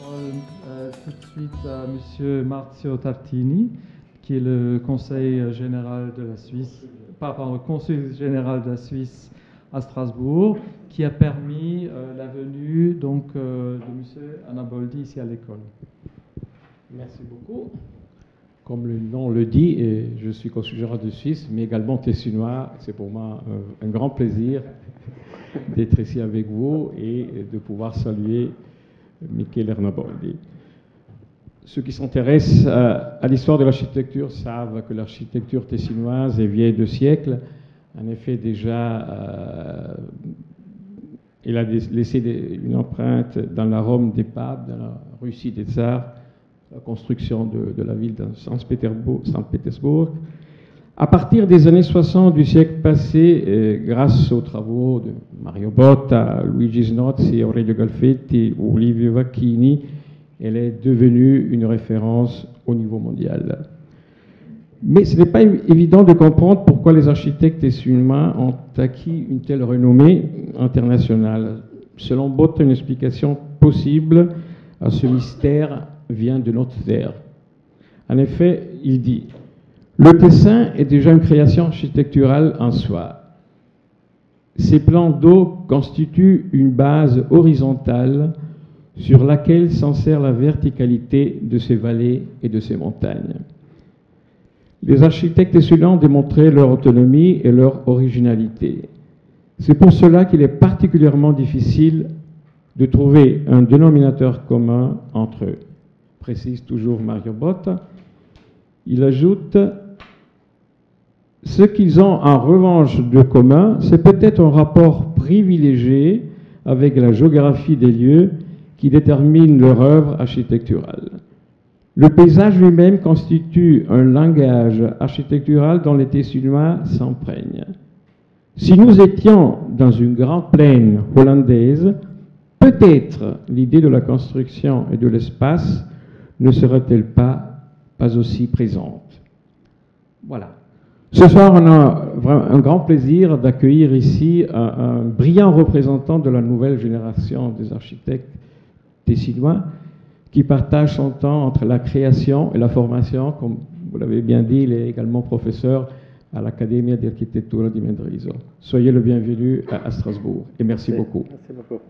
parole tout de suite à Monsieur Marzio Tartini, qui est le conseil général de la Suisse, pardon, le consul général de la Suisse à Strasbourg, qui a permis la venue donc, de Monsieur Anaboldi ici à l'école. Merci beaucoup. Comme le nom le dit, je suis consul général de Suisse, mais également tessinois. C'est pour moi un grand plaisir d'être ici avec vous et de pouvoir saluer Michele Anaboldi. Ceux qui s'intéressent à l'histoire de l'architecture savent que l'architecture tessinoise est vieille de siècles. En effet, déjà, il a laissé une empreinte dans la Rome des papes, dans la Russie des tsars, la construction de la ville de Saint-Pétersbourg. À partir des années 60 du siècle passé, grâce aux travaux de Mario Botta, Luigi Snozzi, Aurelio Galfetti ou Livio Vacchini, elle est devenue une référence au niveau mondial. Mais ce n'est pas évident de comprendre pourquoi les architectes tessinois ont acquis une telle renommée internationale. Selon Botta, une explication possible à ce mystère vient de notre terre. En effet, il dit « Le Tessin est déjà une création architecturale en soi. Ces plans d'eau constituent une base horizontale sur laquelle s'insère la verticalité de ces vallées et de ces montagnes. Les architectes tessinois ont démontré leur autonomie et leur originalité. C'est pour cela qu'il est particulièrement difficile de trouver un dénominateur commun entre eux. » Précise toujours Mario Botta. Il ajoute « Ce qu'ils ont en revanche de commun, c'est peut-être un rapport privilégié avec la géographie des lieux qui détermine leur œuvre architecturale. Le paysage lui-même constitue un langage architectural dont les Tessinois s'imprègnent. Si nous étions dans une grande plaine hollandaise, peut-être l'idée de la construction et de l'espace ne serait-elle pas aussi présente. » Voilà. Ce soir, on a vraiment un grand plaisir d'accueillir ici un brillant représentant de la nouvelle génération des architectes tessinois qui partage son temps entre la création et la formation. Comme vous l'avez bien dit, il est également professeur à l'Accademia di Architettura di Mendrisio. Soyez le bienvenu à Strasbourg et merci beaucoup. Merci beaucoup.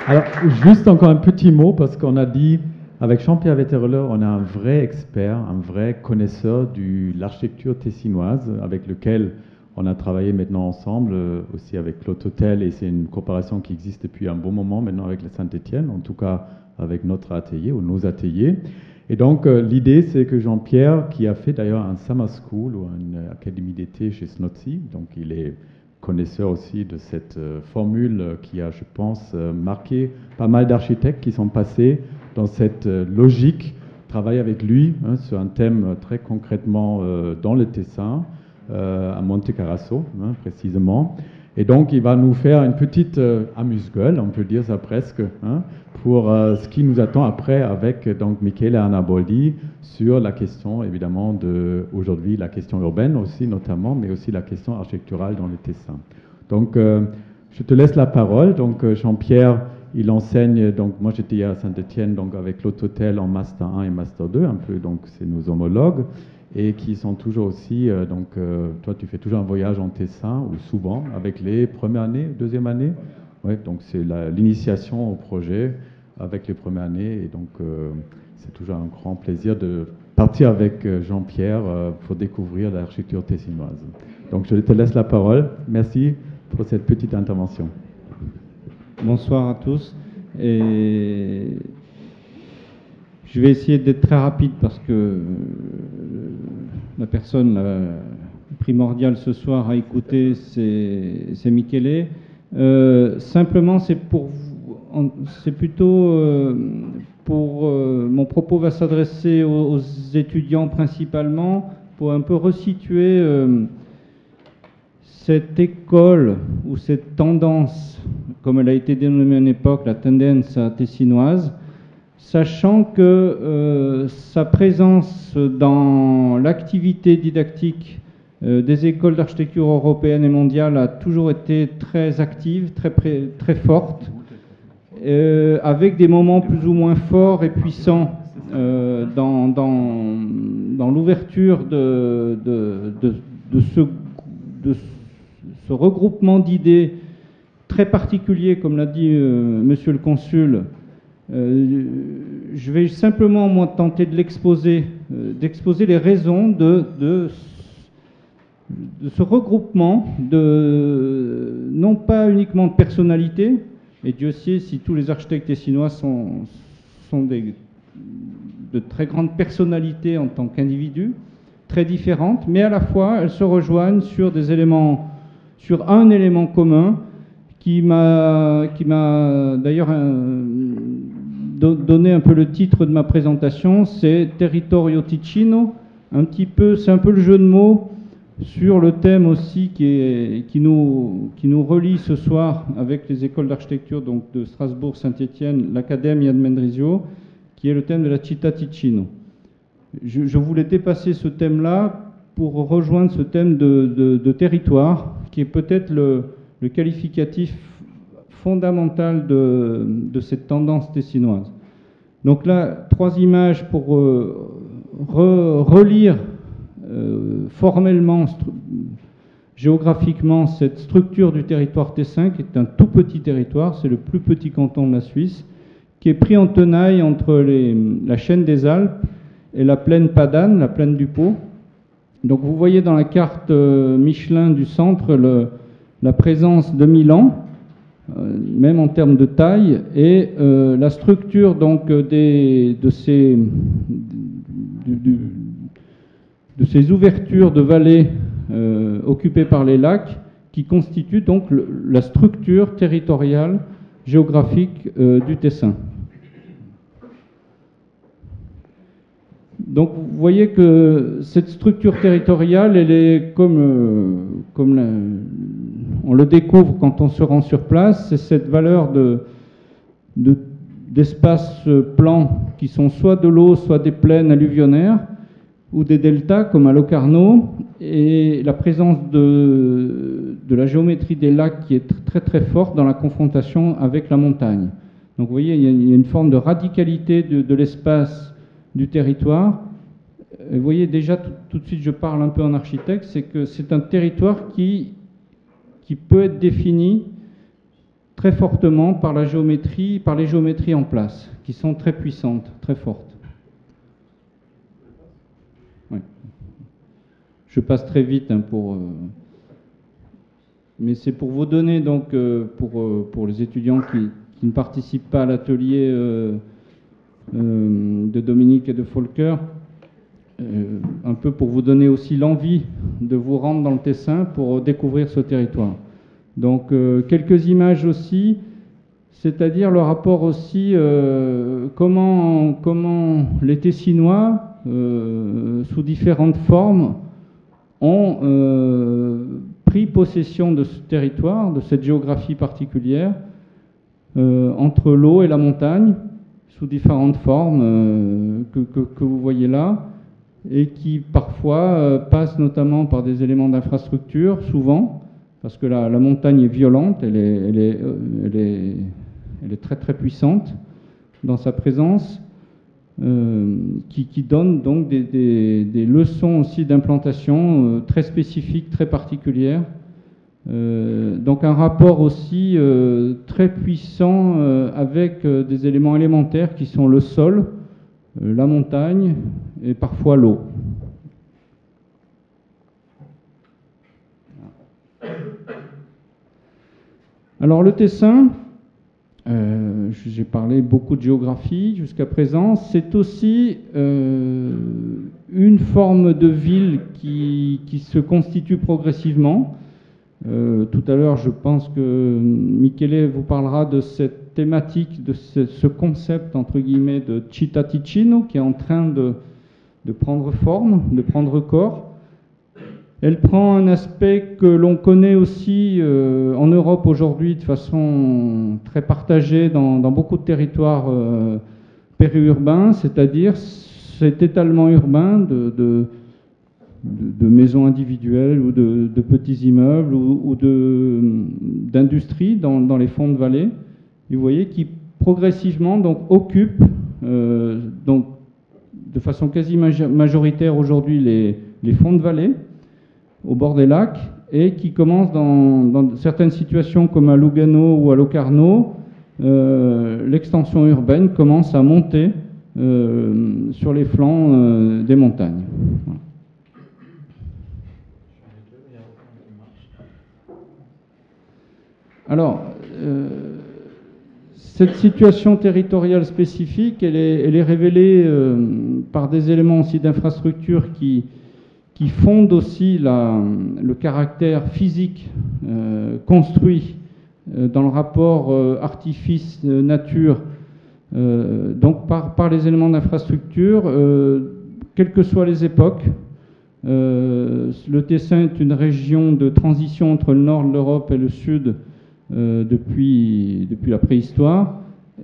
Alors, juste encore un petit mot, parce qu'on a dit, avec Jean-Pierre Wetterler, on a un vrai expert, un vrai connaisseur de l'architecture tessinoise, avec lequel on a travaillé maintenant ensemble, aussi avec Claude Hôtel, et c'est une coopération qui existe depuis un bon moment maintenant avec la Saint-Étienne, en tout cas avec notre atelier ou nos ateliers. Et donc, l'idée, c'est que Jean-Pierre, qui a fait d'ailleurs un summer school ou une académie d'été chez Snozzi, donc il est connaisseur aussi de cette formule qui a, je pense, marqué pas mal d'architectes qui sont passés dans cette logique, travailler avec lui sur un thème très concrètement dans le Tessin, à Monte Carasso, précisément. Et donc, il va nous faire une petite amuse-gueule, on peut dire ça presque, pour ce qui nous attend après avec donc Michele Anaboldi sur la question, évidemment, aujourd'hui, la question urbaine aussi, notamment, mais aussi la question architecturale dans le Tessin. Donc, je te laisse la parole. Donc, Jean-Pierre, il enseigne, donc moi j'étais à Saint-Étienne, donc avec l'Haute Hôtel en Master 1 et Master 2, un peu, donc c'est nos homologues, et qui sont toujours aussi, donc toi tu fais toujours un voyage en Tessin, ou souvent, avec les premières années, deuxième année. Ouais, donc c'est l'initiation au projet avec les premières années, et donc c'est toujours un grand plaisir de partir avec Jean-Pierre pour découvrir l'architecture tessinoise. Donc je te laisse la parole. Merci pour cette petite intervention. Bonsoir à tous. Et je vais essayer d'être très rapide parce que la personne primordiale ce soir à écouter, c'est Michele. Simplement, c'est plutôt pour mon propos va s'adresser aux étudiants principalement pour un peu resituer cette école ou cette tendance, comme elle a été dénommée à une époque, la tendance tessinoise, sachant que sa présence dans l'activité didactique des écoles d'architecture européennes et mondiales a toujours été très active, très forte, avec des moments plus ou moins forts et puissants dans l'ouverture de ce regroupement d'idées très particulier, comme l'a dit Monsieur le Consul. Je vais simplement moi tenter de l'exposer, d'exposer les raisons de ce regroupement, non pas uniquement de personnalités, et Dieu sait si tous les architectes tessinois sont de très grandes personnalités en tant qu'individus, très différentes, mais à la fois elles se rejoignent sur un élément commun qui m'a d'ailleurs donné un peu le titre de ma présentation, c'est Territorio Ticino, c'est un peu le jeu de mots sur le thème aussi qui nous relie ce soir avec les écoles d'architecture donc de Strasbourg, Saint-Étienne, l'Accademia de Mendrisio, qui est le thème de la Città Ticino. Je voulais dépasser ce thème-là pour rejoindre ce thème de territoire, qui est peut-être le qualificatif fondamental de cette tendance tessinoise. Donc là, 3 images pour relire formellement, géographiquement, cette structure du territoire tessin, qui est un tout petit territoire, c'est le plus petit canton de la Suisse, qui est pris en tenaille entre la chaîne des Alpes et la plaine padane, la plaine du Pô. Donc vous voyez dans la carte Michelin du centre la présence de Milan, même en termes de taille, et la structure donc de ces ouvertures de vallées occupées par les lacs, qui constituent donc la structure territoriale géographique du Tessin. Donc vous voyez que cette structure territoriale, elle est comme on le découvre quand on se rend sur place, c'est cette valeur d'espaces plans qui sont soit de l'eau, soit des plaines alluvionnaires, ou des deltas comme à Locarno, et la présence de la géométrie des lacs qui est très très forte dans la confrontation avec la montagne. Donc vous voyez, il y a une forme de radicalité de l'espace du territoire. Et vous voyez déjà, tout de suite je parle un peu en architecte, c'est que c'est un territoire qui peut être défini très fortement par la géométrie, par les géométries en place, qui sont très puissantes, très fortes. Oui. Je passe très vite mais c'est pour vous donner donc pour les étudiants qui ne participent pas à l'atelier de Dominique et de Volker, un peu pour vous donner aussi l'envie de vous rendre dans le Tessin pour découvrir ce territoire. Donc quelques images aussi, c'est-à-dire le rapport aussi, comment les Tessinois, sous différentes formes, ont pris possession de ce territoire, de cette géographie particulière, entre l'eau et la montagne, sous différentes formes que vous voyez là, et qui parfois passent notamment par des éléments d'infrastructure, souvent, parce que la montagne est violente, elle est très très puissante dans sa présence, qui donne donc des leçons aussi d'implantation très spécifiques, très particulières. Donc un rapport aussi très puissant avec des éléments élémentaires qui sont le sol, la montagne et parfois l'eau. Alors le Tessin, j'ai parlé beaucoup de géographie jusqu'à présent, c'est aussi une forme de ville qui se constitue progressivement. Tout à l'heure, je pense que Michele vous parlera de cette thématique, de ce concept, entre guillemets, de Città Ticino, qui est en train de prendre forme, de prendre corps. Elle prend un aspect que l'on connaît aussi en Europe aujourd'hui de façon très partagée dans beaucoup de territoires périurbains, c'est-à-dire cet étalement urbain de maisons individuelles ou de petits immeubles ou d'industries dans les fonds de vallée. Et vous voyez qui progressivement donc, occupent donc, de façon quasi majoritaire aujourd'hui les fonds de vallée au bord des lacs et qui commencent dans certaines situations comme à Lugano ou à Locarno, l'extension urbaine commence à monter sur les flancs des montagnes. Voilà. Alors, cette situation territoriale spécifique, elle est révélée par des éléments aussi d'infrastructure qui fondent aussi le caractère physique construit dans le rapport artifice-nature, donc par les éléments d'infrastructure, quelles que soient les époques. Le Tessin est une région de transition entre le nord de l'Europe et le sud depuis la préhistoire.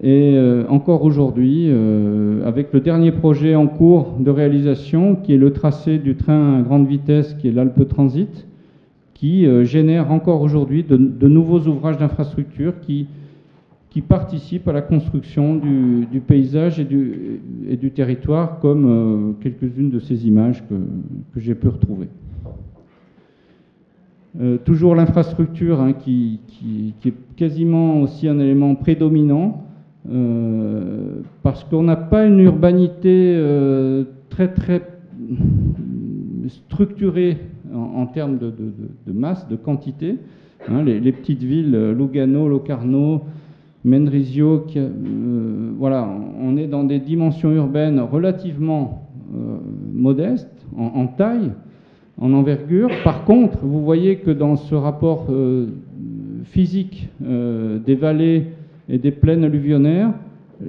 Et encore aujourd'hui, avec le dernier projet en cours de réalisation, qui est le tracé du train à grande vitesse, qui est l'Alpe Transit, qui génère encore aujourd'hui de nouveaux ouvrages d'infrastructure qui participent à la construction du paysage et du territoire, comme quelques-unes de ces images que j'ai pu retrouver. Toujours l'infrastructure hein, qui est quasiment aussi un élément prédominant, parce qu'on n'a pas une urbanité très structurée en termes de masse, de quantité. Hein, les petites villes, Lugano, Locarno, Mendrisio, voilà, on est dans des dimensions urbaines relativement modestes en taille, en envergure. Par contre, vous voyez que dans ce rapport physique des vallées et des plaines alluvionnaires,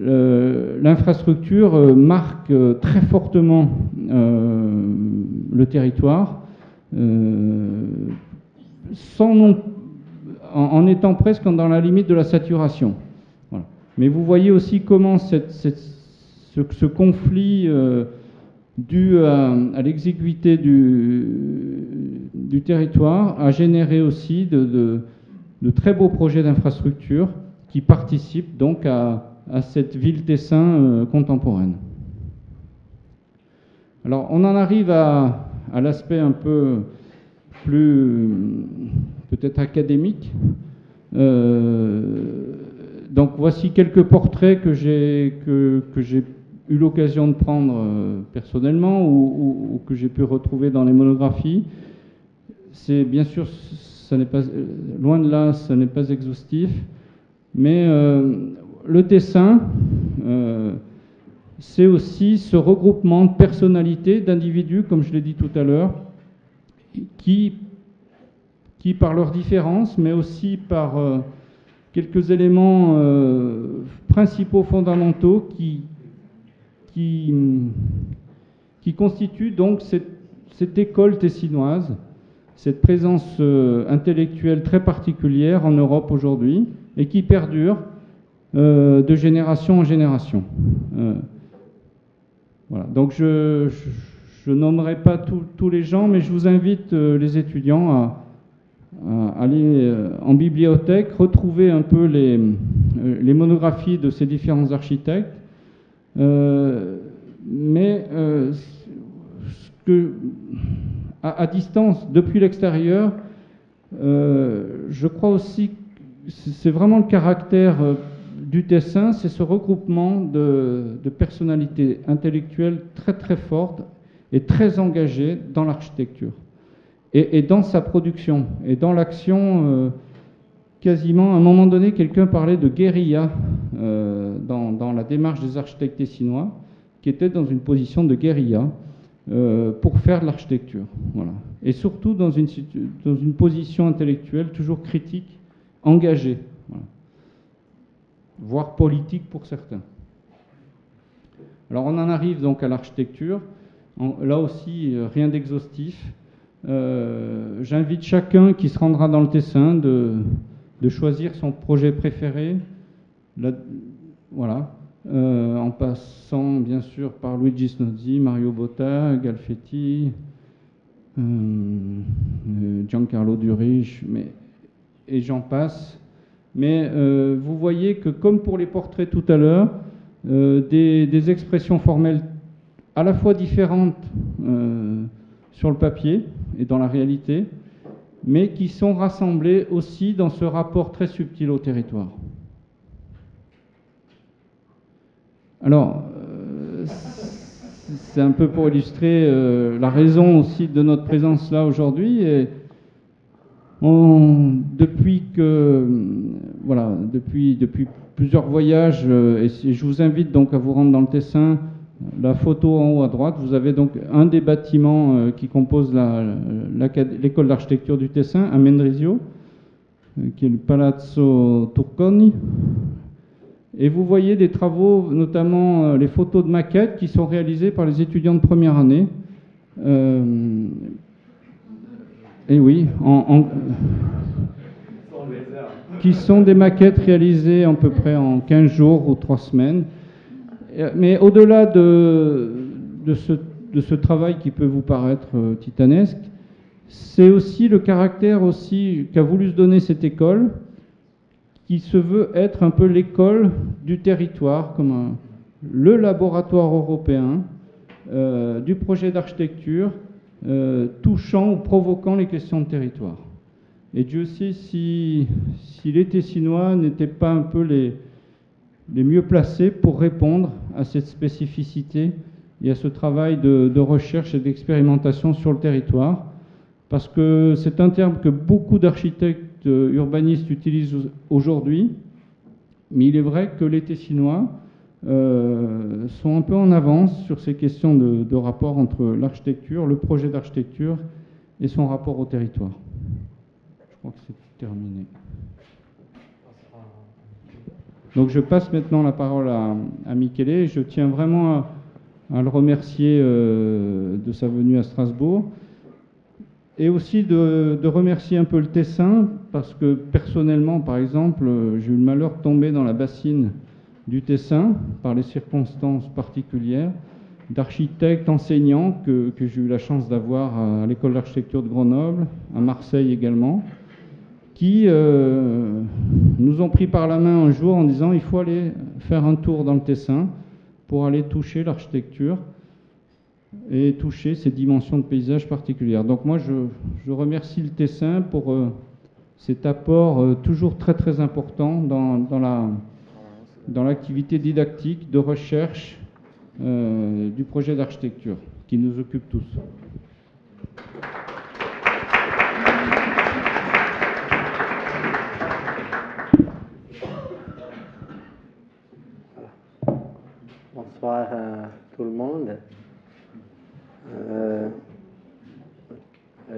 l'infrastructure marque très fortement le territoire, en étant presque dans la limite de la saturation. Voilà. Mais vous voyez aussi comment ce conflit dû à l'exiguïté du territoire a généré aussi de très beaux projets d'infrastructure qui participent donc à cette ville Tessin contemporaine. Alors on en arrive à l'aspect un peu plus peut-être académique. Donc voici quelques portraits que j'ai eu l'occasion de prendre personnellement ou que j'ai pu retrouver dans les monographies. C'est bien sûr, ça n'est pas, loin de là, ça n'est pas exhaustif, mais le Tessin, c'est aussi ce regroupement de personnalités, d'individus, comme je l'ai dit tout à l'heure, qui par leurs différences, mais aussi par quelques éléments principaux, fondamentaux, qui constituent donc cette école tessinoise, cette présence intellectuelle très particulière en Europe aujourd'hui, et qui perdure de génération en génération. Voilà. Donc je nommerai pas tous les gens, mais je vous invite les étudiants à aller en bibliothèque, retrouver un peu les monographies de ces différents architectes, mais à distance, depuis l'extérieur, je crois aussi que c'est vraiment le caractère du Tessin, c'est ce regroupement de personnalités intellectuelles très fortes et très engagées dans l'architecture et dans sa production et dans l'action. Quasiment, à un moment donné, quelqu'un parlait de guérilla dans la démarche des architectes tessinois, qui étaient dans une position de guérilla pour faire de l'architecture. Voilà. Et surtout dans une position intellectuelle toujours critique, engagée, voilà. Voire politique pour certains. Alors on en arrive donc à l'architecture. Là aussi, rien d'exhaustif. J'invite chacun qui se rendra dans le Tessin de choisir son projet préféré, voilà, en passant bien sûr par Luigi Snozzi, Mario Botta, Galfetti, Giancarlo Durich, et j'en passe. Mais vous voyez que, comme pour les portraits tout à l'heure, des expressions formelles à la fois différentes sur le papier et dans la réalité, mais qui sont rassemblées aussi dans ce rapport très subtil au territoire. Alors, c'est un peu pour illustrer la raison aussi de notre présence là aujourd'hui. Depuis plusieurs voyages, et je vous invite donc à vous rendre dans le Tessin. La photo en haut à droite, vous avez donc un des bâtiments qui composent l'école d'architecture du Tessin, à Mendrisio, qui est le Palazzo Turconi. Et vous voyez des travaux, notamment les photos de maquettes qui sont réalisées par les étudiants de première année. Et oui, qui sont des maquettes réalisées à peu près en 15 jours ou 3 semaines. Mais au-delà de ce travail qui peut vous paraître titanesque, c'est aussi le caractère aussi qu'a voulu se donner cette école, qui se veut être un peu l'école du territoire, comme le laboratoire européen du projet d'architecture touchant ou provoquant les questions de territoire. Et Dieu sait si les Tessinois n'étaient pas un peu les mieux placés pour répondre à cette spécificité et à ce travail de recherche et d'expérimentation sur le territoire, parce que c'est un terme que beaucoup d'architectes urbanistes utilisent aujourd'hui, mais il est vrai que les Tessinois sont un peu en avance sur ces questions de rapport entre l'architecture, le projet d'architecture et son rapport au territoire. Je crois que c'est terminé. Donc je passe maintenant la parole à Michele. Je tiens vraiment à le remercier de sa venue à Strasbourg, et aussi de remercier un peu le Tessin, parce que personnellement, par exemple, j'ai eu le malheur de tomber dans la bassine du Tessin par les circonstances particulières, d'architectes enseignants que j'ai eu la chance d'avoir à l'école d'architecture de Grenoble, à Marseille également, qui nous ont pris par la main un jour en disant il faut aller faire un tour dans le Tessin pour aller toucher l'architecture et toucher ces dimensions de paysage particulières. Donc moi je remercie le Tessin pour cet apport toujours très très important dans l'activité didactique de recherche du projet d'architecture qui nous occupe tous. Bonsoir à tout le monde.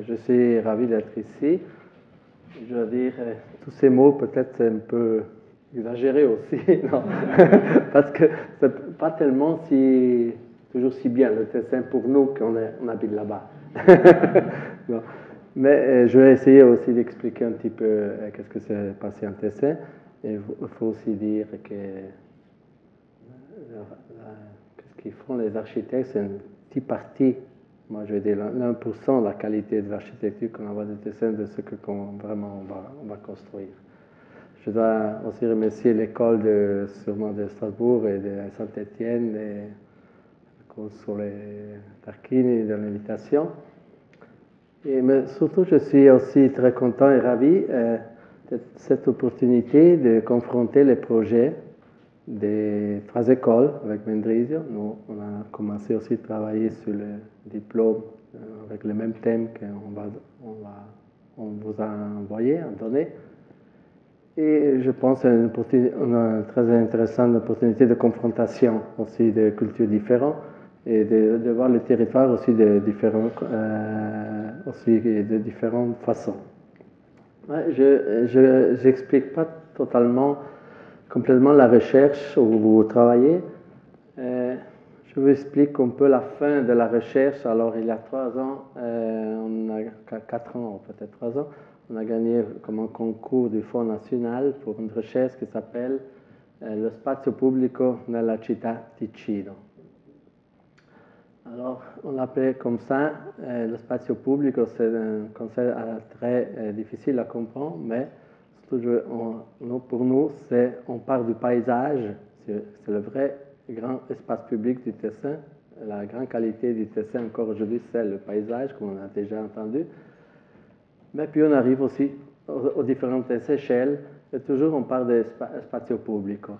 Je suis ravi d'être ici. Je dois dire, tous ces mots, peut-être c'est un peu exagéré aussi, non parce que c'est pas tellement toujours si bien le Tessin pour nous qu'on habite là-bas. Non. Mais je vais essayer aussi d'expliquer un petit peu qu'est-ce que s'est passé en Tessin. Et il faut aussi dire que ce qu'ils font les architectes, c'est une petite partie, moi je vais dire 1% de la qualité de l'architecture qu'on envoie de Tessin, de ce qu'on vraiment on va construire. Je dois aussi remercier l'école sûrement de Strasbourg et de Saint-Étienne, et sur les Tarquini de l'invitation. Mais surtout, je suis aussi très content et ravi de cette opportunité de confronter les projets des 3 écoles avec Mendrisio. Nous, on a commencé aussi à travailler sur le diplôme avec le même thème qu'on vous a envoyé, donné. Et je pense à une très intéressante opportunité de confrontation aussi de cultures différentes et de voir le territoire aussi de différentes façons. Ouais, je n'explique pas complètement la recherche où vous travaillez. Je vous explique un peu la fin de la recherche. Alors, il y a 3 ans, on a 4 ans, peut-être 3 ans, on a gagné comme un concours du Fonds national pour une recherche qui s'appelle Lo spazio pubblico nella città Ticino. Alors, on l'appelait comme ça. Le spazio pubblico, c'est un concept très difficile à comprendre, mais toujours, pour nous, on part du paysage. C'est le vrai grand espace public du Tessin. La grande qualité du Tessin, encore aujourd'hui, c'est le paysage, comme on a déjà entendu. Mais puis on arrive aussi aux différentes échelles, et toujours on parle de spazio pubblico.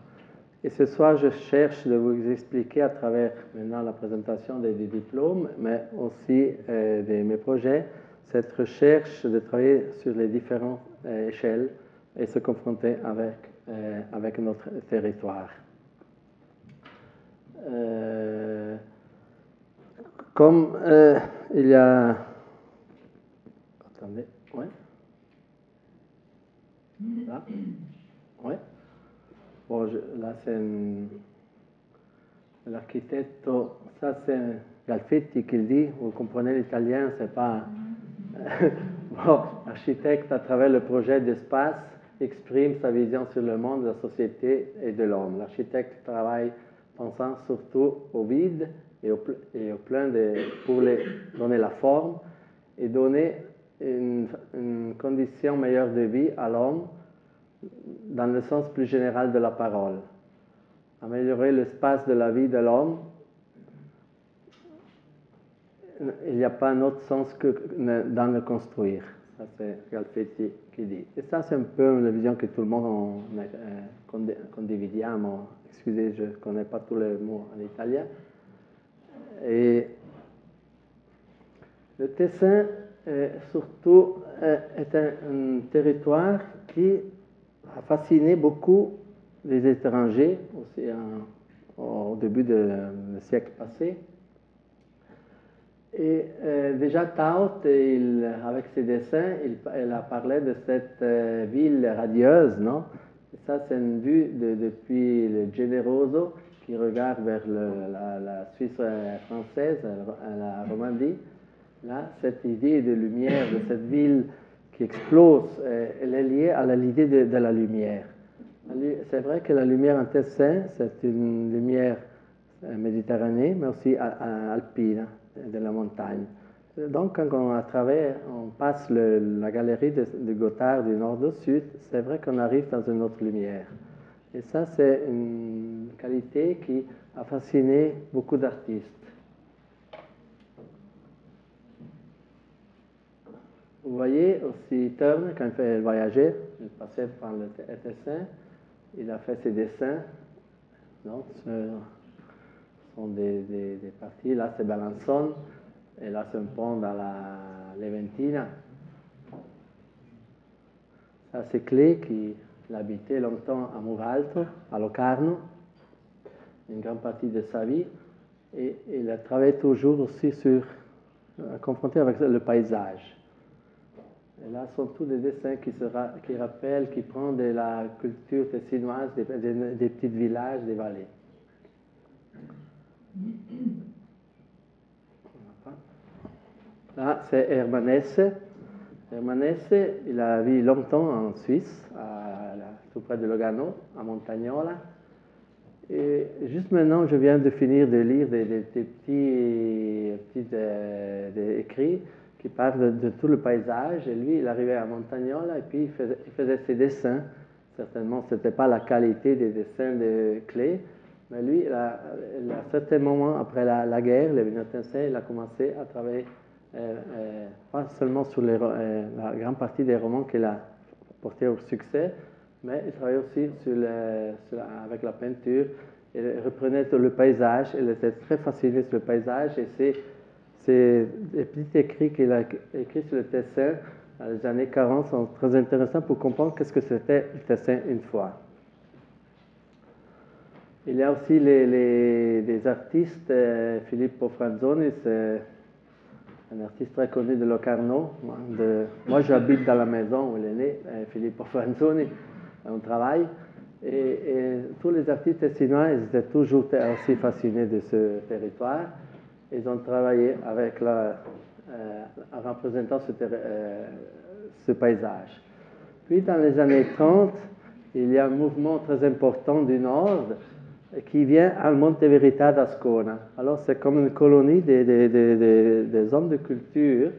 Et ce soir, je cherche de vous expliquer à travers maintenant la présentation des diplômes, mais aussi de mes projets, cette recherche de travailler sur les différentes échelles et se confronter avec notre territoire. Comme il y a... Attendez, ouais. Là, ouais. Bon, là, c'est l'architecte, ça c'est Galfetti qui le dit, vous comprenez l'italien, c'est pas... Bon, l'architecte, à travers le projet d'espace, exprime sa vision sur le monde, la société et de l'homme. L'architecte travaille pensant surtout au vide et au plein pour les donner la forme et donner une condition meilleure de vie à l'homme dans le sens plus général de la parole. Améliorer l'espace de la vie de l'homme, il n'y a pas un autre sens que dans le construire. Ça, c'est Galfetti qui dit. Et ça, c'est un peu la vision que tout le monde condividiamo. Excusez, je ne connais pas tous les mots en italien. Et le Tessin, surtout, est un territoire qui a fasciné beaucoup les étrangers aussi au début du siècle passé. Et déjà Taut, avec ses dessins, il a parlé de cette ville radieuse, non? Et ça, c'est une vue depuis le Generoso qui regarde vers la Suisse française, la Romandie. Là, cette idée de lumière, de cette ville qui explose, elle est liée à l'idée de la lumière. C'est vrai que la lumière en Tessin, c'est une lumière méditerranéenne, mais aussi alpine, de la montagne. Donc, quand on passe la galerie de Gothard du nord au sud, c'est vrai qu'on arrive dans une autre lumière. Et ça, c'est une qualité qui a fasciné beaucoup d'artistes. Vous voyez aussi Turner, quand il fait voyager, il passait par le Tessin, il a fait ses dessins. Donc, ce sont des parties. Là, c'est Besançon, et là, c'est un pont dans la Leventina. Ça, c'est Klee, qui habitait longtemps à Muralto, à Locarno, une grande partie de sa vie. Et il a travaillé toujours aussi confronté avec le paysage. Et là, sont tous des dessins qui rappellent, qui prennent de la culture tessinoise, des petits villages, des vallées. Là, c'est Hermanesse. Hermanesse, il a vécu longtemps en Suisse, tout près de Lugano, à Montagnola. Et juste maintenant, je viens de finir de lire des petits écrits qui parle de tout le paysage. Et lui, il arrivait à Montagnola et puis il faisait ses dessins. Certainement, ce n'était pas la qualité des dessins de Klee, mais lui, à certains moments après la guerre, le Vénétien, il a commencé à travailler pas seulement sur la grande partie des romans qu'il a portés au succès, mais il travaillait aussi avec la peinture. Il reprenait le paysage, il était très fasciné sur le paysage et ces petits écrits qu'il a écrits sur le Tessin dans les années 40 sont très intéressants pour comprendre qu'est-ce que c'était le Tessin une fois. Il y a aussi des artistes, Filippo Franzoni, c'est un artiste très connu de Locarno. Moi, j'habite dans la maison où il est né, Filippo Franzoni, on travaille. Et tous les artistes tessinois, ils étaient toujours aussi fascinés de ce territoire. Ils ont travaillé en représentant ce paysage. Puis, dans les années 30, il y a un mouvement très important du Nord qui vient à Monte Verità d'Ascona. Alors c'est comme une colonie des hommes de culture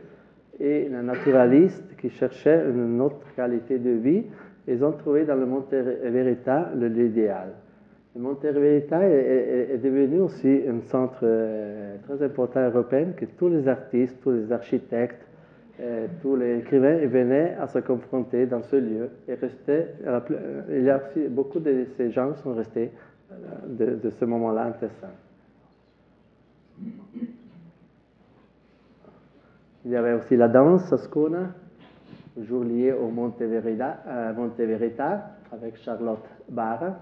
et des naturalistes qui cherchaient une autre qualité de vie. Ils ont trouvé dans le Monte Verità l'idéal. Le Monte Verità est devenu aussi un centre très important européen que tous les artistes, tous les architectes, tous les écrivains venaient à se confronter dans ce lieu et restaient. Il y a aussi beaucoup de ces gens sont restés de ce moment-là en Tessin. Il y avait aussi la danse à Ascona, toujours liée au Monte Verità, avec Charlotte Barra.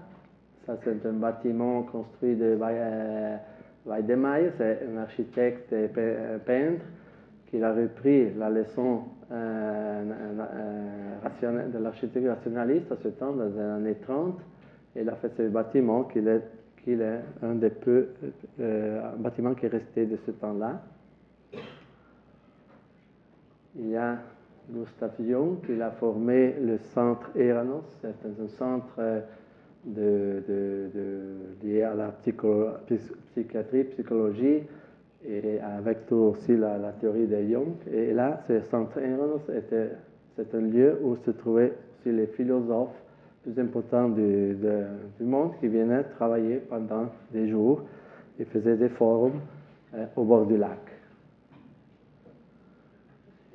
Ça, c'est un bâtiment construit de Weidemeier, c'est un architecte et peintre qui a repris la leçon de l'architecture rationaliste à ce temps, dans les années 30. Et il a fait ce bâtiment qui est un des peu bâtiments qui est resté de ce temps-là. Il y a Gustav Jung qui a formé le centre Eranos. C'est un centre lié à la psychiatrie, psychologie, et avec tout aussi la théorie de Jung. Et là, ce centre Eranos, c'est un lieu où se trouvaient aussi les philosophes plus importants du monde qui venaient travailler pendant des jours et faisaient des forums au bord du lac.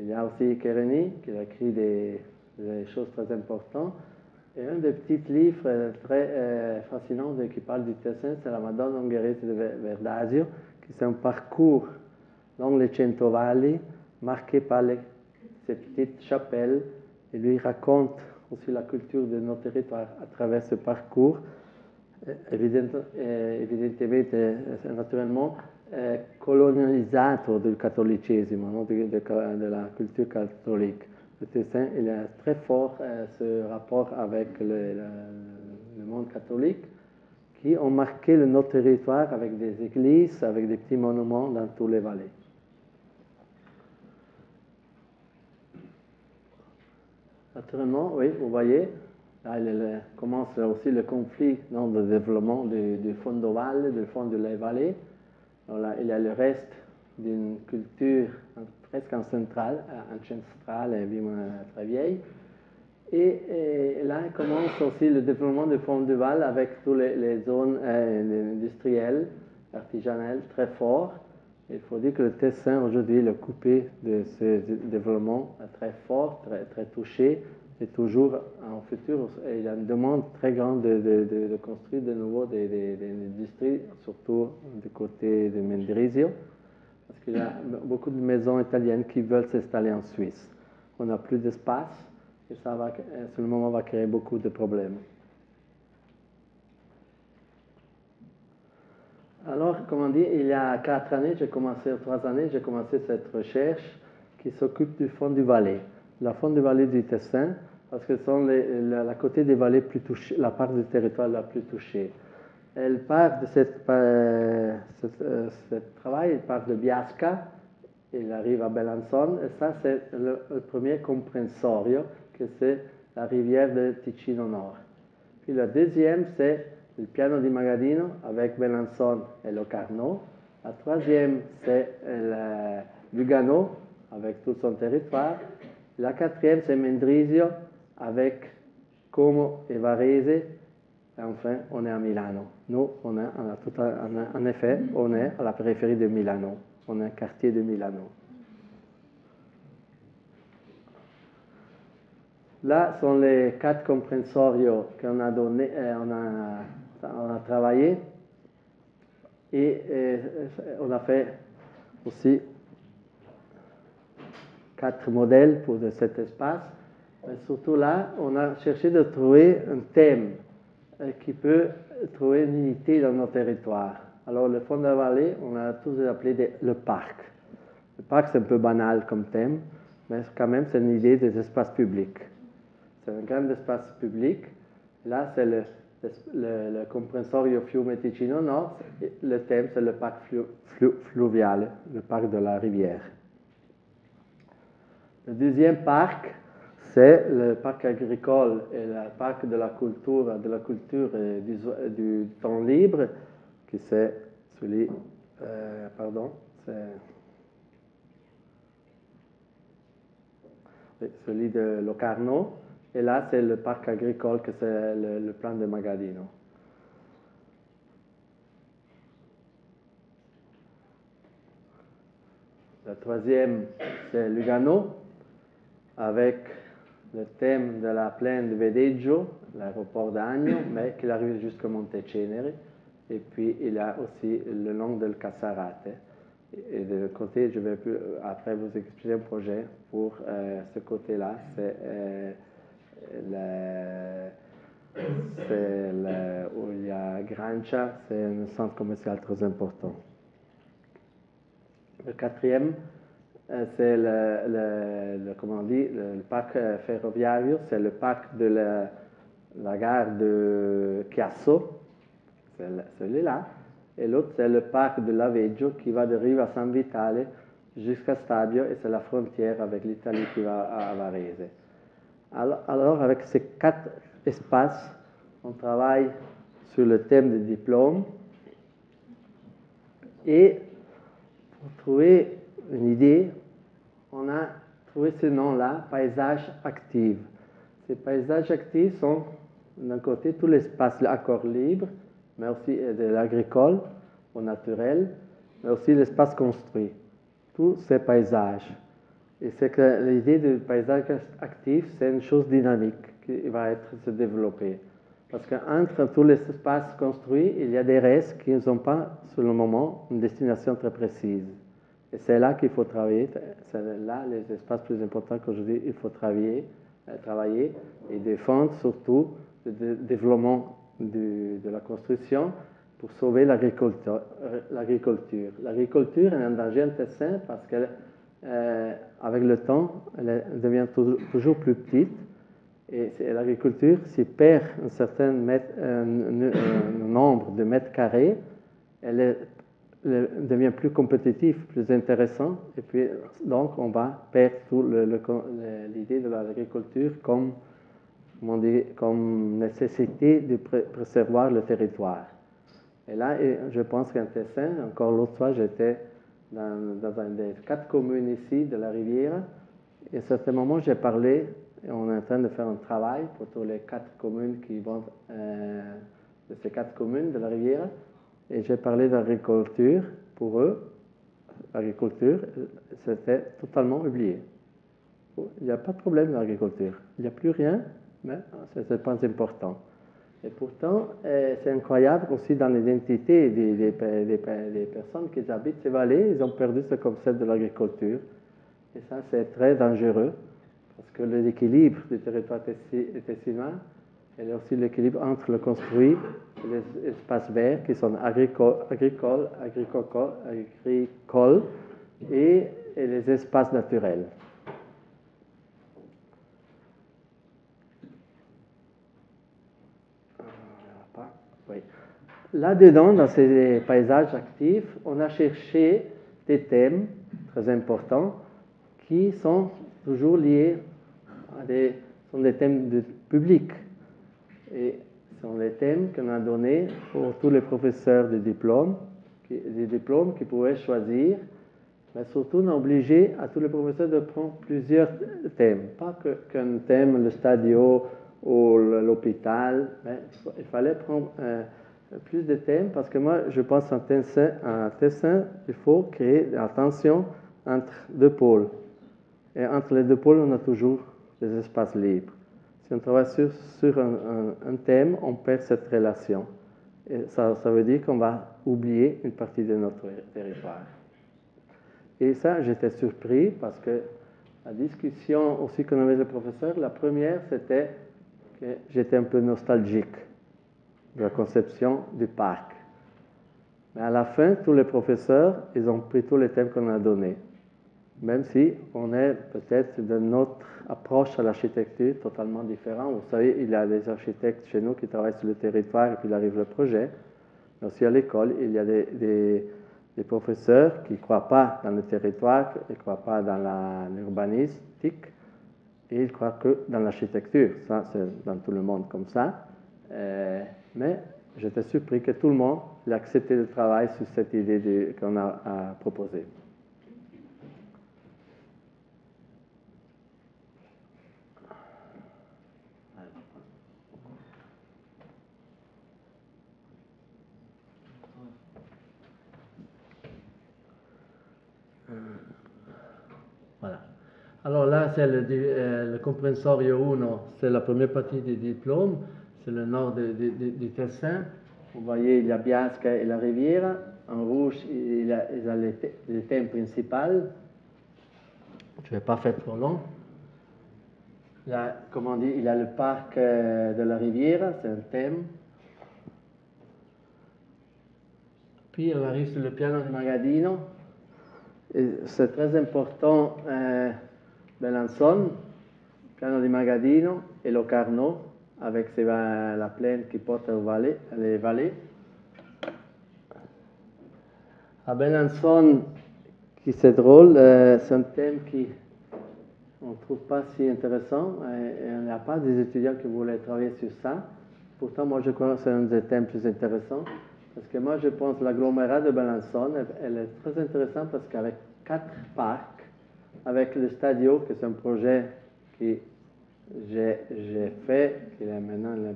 Il y a aussi Kereni qui a écrit des choses très importantes. Et un des petits livres très fascinants qui parle du Tessin, c'est la Madonna Ungherese de Verdasio, qui c'est un parcours dans les Cento Valli, marqué par ces petites chapelles. Et lui raconte aussi la culture de nos territoires à travers ce parcours, naturellement colonisato del cattolicesimo, no? de la culture catholique. Le Tessin, il a très fort ce rapport avec le monde catholique qui ont marqué notre territoire avec des églises, avec des petits monuments dans toutes les vallées. Naturellement, oui, vous voyez, là il commence aussi le conflit dans le développement du Fondovalle, du fond de la vallée. Alors là, il y a le reste d'une culture presque ancestrale, très vieille. Et là commence aussi le développement du Fondovalle avec toutes les zones industrielles, artisanales très fortes. Il faut dire que le Tessin aujourd'hui est coupé de ce développement très fort, très touché, et toujours en futur, il y a une demande très grande de construire de nouveau des industries, surtout du côté de Mendrisio, parce qu'il y a beaucoup de maisons italiennes qui veulent s'installer en Suisse. On n'a plus d'espace, et ça va, sur le moment, va créer beaucoup de problèmes. Alors, comme on dit, il y a 3 années, j'ai commencé cette recherche qui s'occupe du fond du Valais. La fond du Valais du Tessin, parce que ce sont la côté des vallées plus touchées, la part du territoire la plus touchée. Elle part de ce travail, il part de Biasca, il arrive à Belanzon, et ça c'est le premier comprensorio, que c'est la rivière de Ticino Nord. Puis la deuxième, c'est le piano di Magadino avec Belanzon et Locarno. La troisième, c'est le Lugano avec tout son territoire. La quatrième, c'est Mendrisio avec Como et Varese. Et enfin, on est à Milano. Nous, en effet, on est à la périphérie de Milano. On est un quartier de Milano. Là sont les 4 comprensorios qu'on a donné, on a travaillé et on a fait aussi 4 modèles pour cet espace. Mais surtout là, on a cherché de trouver un thème qui peut trouver une unité dans nos territoires. Alors le fond de la vallée, on a tous appelé le parc. Le parc, c'est un peu banal comme thème, mais quand même, c'est une idée des espaces publics. C'est un grand espace public. Là, c'est le comprensorio Fiume Ticino Nord. Le thème, c'est le parc fluvial, le parc de la rivière. Le deuxième parc, c'est le parc agricole et le parc de la culture et du temps libre, qui c'est celui, celui de Locarno. Et là, c'est le parc agricole, que c'est le plan de Magadino. Le troisième, c'est Lugano, avec le thème de la plaine de Vedeggio, l'aéroport d'Agno, mais qui arrive jusqu'à Montecenere. Et puis, il y a aussi le long del Cassarate. Et de l'autre côté, je vais après vous expliquer un projet pour ce côté-là. Où il y a Grancia, c'est un centre commercial très important. Le quatrième, c'est comment on dit, le parc ferroviario, c'est le parc de la gare de Chiasso, c'est celui-là. Et l'autre, c'est le parc de Laveggio qui va de Riva San Vitale jusqu'à Stabio, et c'est la frontière avec l'Italie qui va à Varese. Alors, avec ces 4 espaces, on travaille sur le thème du diplôme. Et pour trouver une idée, on a trouvé ce nom-là, paysage actif. Ces paysages actifs sont, d'un côté, tout l'espace accord libre, mais aussi de l'agricole, au naturel, mais aussi l'espace construit. Tous ces paysages. Et c'est que l'idée du paysage actif, c'est une chose dynamique qui va se développer. Parce qu'entre tous les espaces construits, il y a des restes qui n'ont pas, sur le moment, une destination très précise. Et c'est là qu'il faut travailler. C'est là les espaces plus importants qu'aujourd'hui, il faut travailler et défendre surtout le développement de la construction pour sauver l'agriculture. L'agriculture est en danger en Tessin parce qu'avec le temps, elle devient toujours plus petite. Et l'agriculture, s'il perd un certain nombre de mètres carrés, elle devient plus compétitive, plus intéressante. Et puis, donc, on va perdre l'idée de l'agriculture comme nécessité de préserver le territoire. Et là, je pense qu'en Tessin, encore l'autre fois, j'étais dans une des 4 communes ici de la Riviera. Et à un certain moment, j'ai parlé, et on est en train de faire un travail pour toutes les 4 communes qui vont, de ces 4 communes de la Riviera. Et j'ai parlé d'agriculture. Pour eux, l'agriculture, c'était totalement oublié. Il n'y a pas de problème d'agriculture. Il n'y a plus rien, mais ce n'est pas important. Et pourtant, c'est incroyable aussi dans l'identité des personnes qui habitent ces vallées, ils ont perdu ce concept de l'agriculture. Et ça, c'est très dangereux, parce que l'équilibre du territoire tessinois, il y a aussi l'équilibre entre le construit et les espaces verts qui sont agricoles et les espaces naturels. Oui. Là-dedans, dans ces paysages actifs, on a cherché des thèmes très importants qui sont toujours liés sont des thèmes publics. Et ce sont des thèmes qu'on a donnés pour tous les professeurs des diplômes qui pouvaient choisir, mais surtout on a obligé à tous les professeurs de prendre plusieurs thèmes, pas qu'un thème, le stadio ou l'hôpital, mais il fallait prendre plus de thèmes, parce que moi je pense en Tessin, il faut créer la tension entre 2 pôles. Et entre les 2 pôles, on a toujours des espaces libres. Si on travaille sur un thème, on perd cette relation. Et ça veut dire qu'on va oublier une partie de notre territoire. Et ça, j'étais surpris parce que la discussion aussi qu'on avait avec le professeur, la première, c'était que j'étais un peu nostalgique de la conception du parc. Mais à la fin, tous les professeurs, ils ont pris tous les thèmes qu'on a donnés. Même si on est peut-être de notre approche à l'architecture totalement différente. Vous savez, il y a des architectes chez nous qui travaillent sur le territoire et puis il arrive le projet. Mais aussi à l'école, il y a des professeurs qui ne croient pas dans le territoire, qui ne croient pas dans l'urbanistique. Et ils croient que dans l'architecture, ça c'est dans tout le monde comme ça. Mais j'étais surpris que tout le monde ait accepté le travail sur cette idée qu'on a proposée. Voilà. Alors là, c'est le comprensorio 1, c'est la première partie du diplôme, c'est le nord du Tessin. Vous voyez, il y a Biasca et la rivière. En rouge, il y a les thèmes principaux. Je ne vais pas faire trop long. Là, comme on dit, il y a le parc de la rivière, c'est un thème. Puis on arrive sur le piano di Magaddino. C'est très important, Belançon, piano di Magaddino et Locarno, avec la plaine qui porte les vallées. À Belançon, c'est drôle, c'est un thème qu'on ne trouve pas si intéressant, et il n'y a pas des étudiants qui voulaient travailler sur ça. Pourtant, moi, je crois que c'est un des thèmes plus intéressants. Parce que moi, je pense que l'agglomérat de Belançon, elle est très intéressante parce qu'avec 4 parcs, avec le Stadio, qui est un projet que j'ai fait, qui est maintenant ne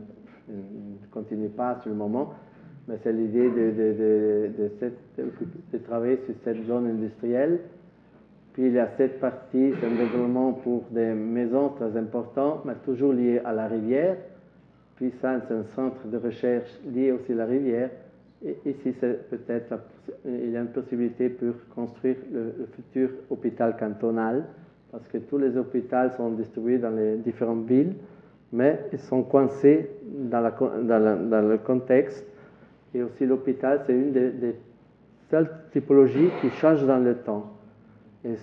continue pas sur le moment, mais c'est l'idée de travailler sur cette zone industrielle. Puis il y a cette partie, c'est un développement pour des maisons très important, mais toujours lié à la rivière. Puis ça, c'est un centre de recherche lié aussi à la rivière. Et ici, c'est peut-être il y a une possibilité pour construire le futur hôpital cantonal, parce que tous les hôpitaux sont distribués dans les différentes villes, mais ils sont coincés dans le contexte. Et aussi l'hôpital, c'est une des seules typologies qui change dans le temps. Et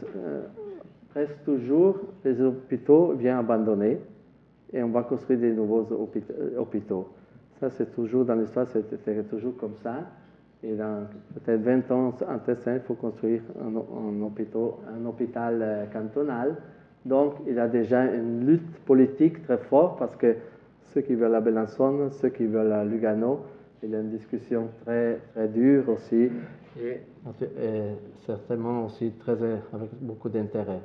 presque toujours, les hôpitaux viennent abandonner et on va construire des nouveaux hôpitaux. Ça, c'est toujours dans l'histoire, c'était toujours comme ça. Et dans peut-être 20 ans en Tessin, il faut construire un hôpital cantonal. Donc, il y a déjà une lutte politique très forte parce que ceux qui veulent à Belançon, ceux qui veulent à Lugano, il y a une discussion très, très dure aussi et certainement aussi avec beaucoup d'intérêt.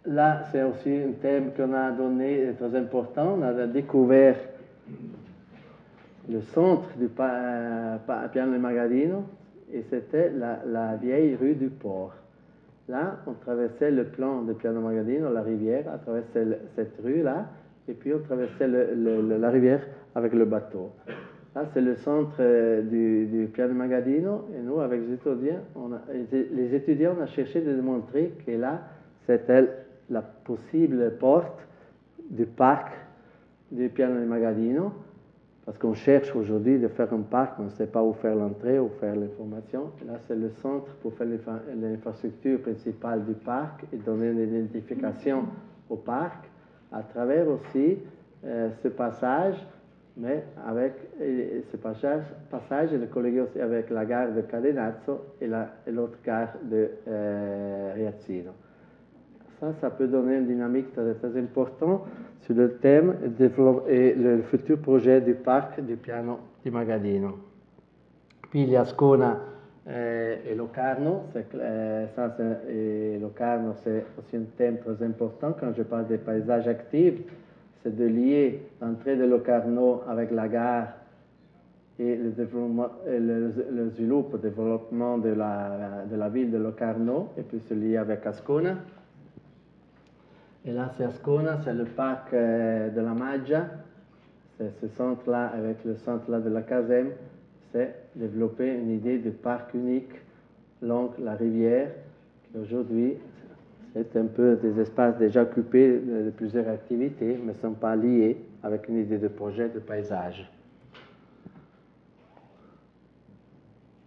Là, c'est aussi un thème qu'on a donné très important. On a découvert le centre du piano di Magaddino et c'était la vieille rue du port. Là, on traversait le plan du piano Magaddino, la rivière, on traversait cette rue-là et puis on traversait la rivière avec le bateau. Là, c'est le centre du piano Magaddino et nous, avec les étudiants, on a cherché de démontrer que là, c'était la possible porte du parc du piano di Magaddino, parce qu'on cherche aujourd'hui de faire un parc, on ne sait pas où faire l'entrée, où faire les formations. Là, c'est le centre pour faire l'infrastructure principale du parc et donner une identification au parc, à travers aussi ce passage, mais avec ce passage, il est collégué aussi avec la gare de Cadenazzo et l'autre gare de Riazzino. Ça peut donner une dynamique très, très importante sur le thème et le futur projet du parc du piano di Magaddino. Puis il y a Ascona et Locarno. Locarno, c'est aussi un thème très important. Quand je parle des paysages actifs, c'est de lier l'entrée de Locarno avec la gare et le développement, le sviluppo, le développement de la ville de Locarno, et puis se lier avec Ascona. Et là, c'est Ascona, c'est le parc de la Maggia. C'est ce centre-là, avec le centre-là de la Casem, c'est développer une idée de parc unique long la rivière, qui aujourd'hui, c'est un peu des espaces déjà occupés de plusieurs activités, mais ne sont pas liés avec une idée de projet de paysage.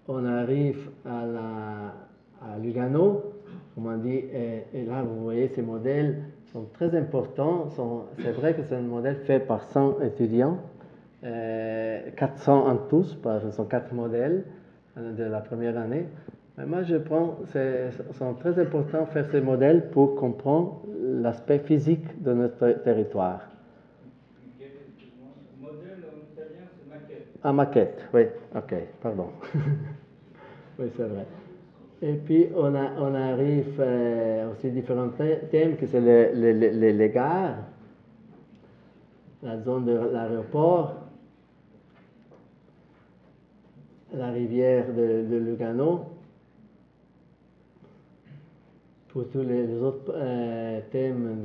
On arrive à Lugano, comme on dit, et là, vous voyez, ces modèles sont très importants. C'est vrai que c'est un modèle fait par 100 étudiants, 400 en tous, ce sont 4 modèles de la première année. Mais moi, c'est très important de faire ces modèles pour comprendre l'aspect physique de notre territoire. Modèle en italien, c'est maquette. Ah, maquette, oui, ok, pardon. Oui, c'est vrai. Et puis, on arrive aussi à différents thèmes, que c'est les gares, la zone de l'aéroport, la rivière de Lugano, pour tous les autres thèmes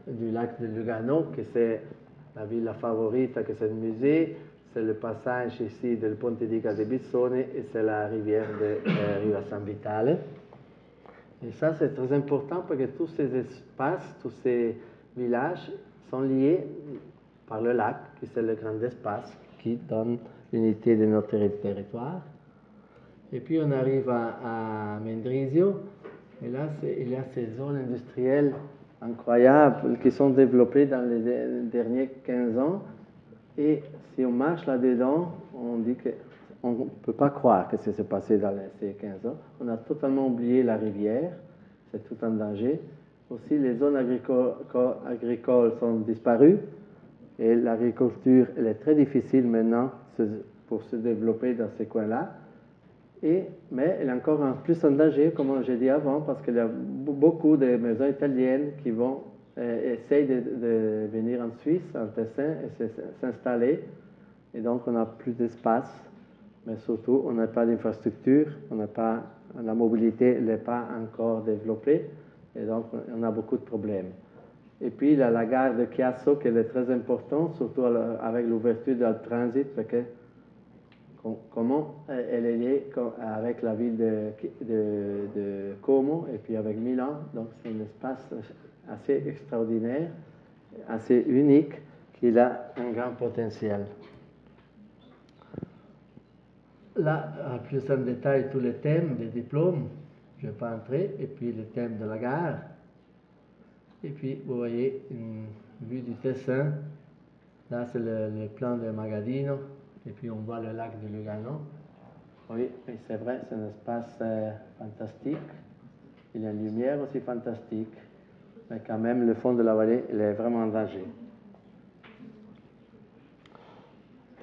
du lac de Lugano, que c'est la villa favorite, que c'est le musée, c'est le passage ici del Ponte di Cadebissone et c'est la rivière de Riva San Vitale. Et ça, c'est très important parce que tous ces espaces, tous ces villages sont liés par le lac, qui c'est le grand espace qui donne l'unité de notre territoire. Et puis on arrive à Mendrisio, et là, il y a ces zones industrielles incroyables qui sont développées dans les derniers 15 ans. Et si on marche là-dedans, on dit qu'on ne peut pas croire que ça s'est passé dans ces 15 ans. On a totalement oublié la rivière, c'est tout en danger. Aussi, les zones agricoles sont disparues et l'agriculture, elle est très difficile maintenant pour se développer dans ces coins-là. Mais elle est encore plus en danger, comme j'ai dit avant, parce qu'il y a beaucoup de maisons italiennes qui vont essayer de venir en Suisse, en Tessin, et s'installer. Et donc, on n'a plus d'espace, mais surtout, on n'a pas d'infrastructure, la mobilité n'est pas encore développée, et donc, on a beaucoup de problèmes. Et puis, la gare de Chiasso, qui est très importante, surtout avec l'ouverture du transit, parce que comment elle est liée avec la ville de Como et puis avec Milan. Donc c'est un espace assez extraordinaire, assez unique, qui a un grand potentiel. Là, plus en détail, tous les thèmes des diplômes, je ne vais pas entrer, et puis le thème de la gare. Et puis, vous voyez une vue du Tessin. Là, c'est le plan de Magadino. Et puis on voit le lac de Lugano. Oui, c'est vrai, c'est un espace fantastique. Il y a une lumière aussi fantastique. Mais quand même, le fond de la vallée, il est vraiment en danger.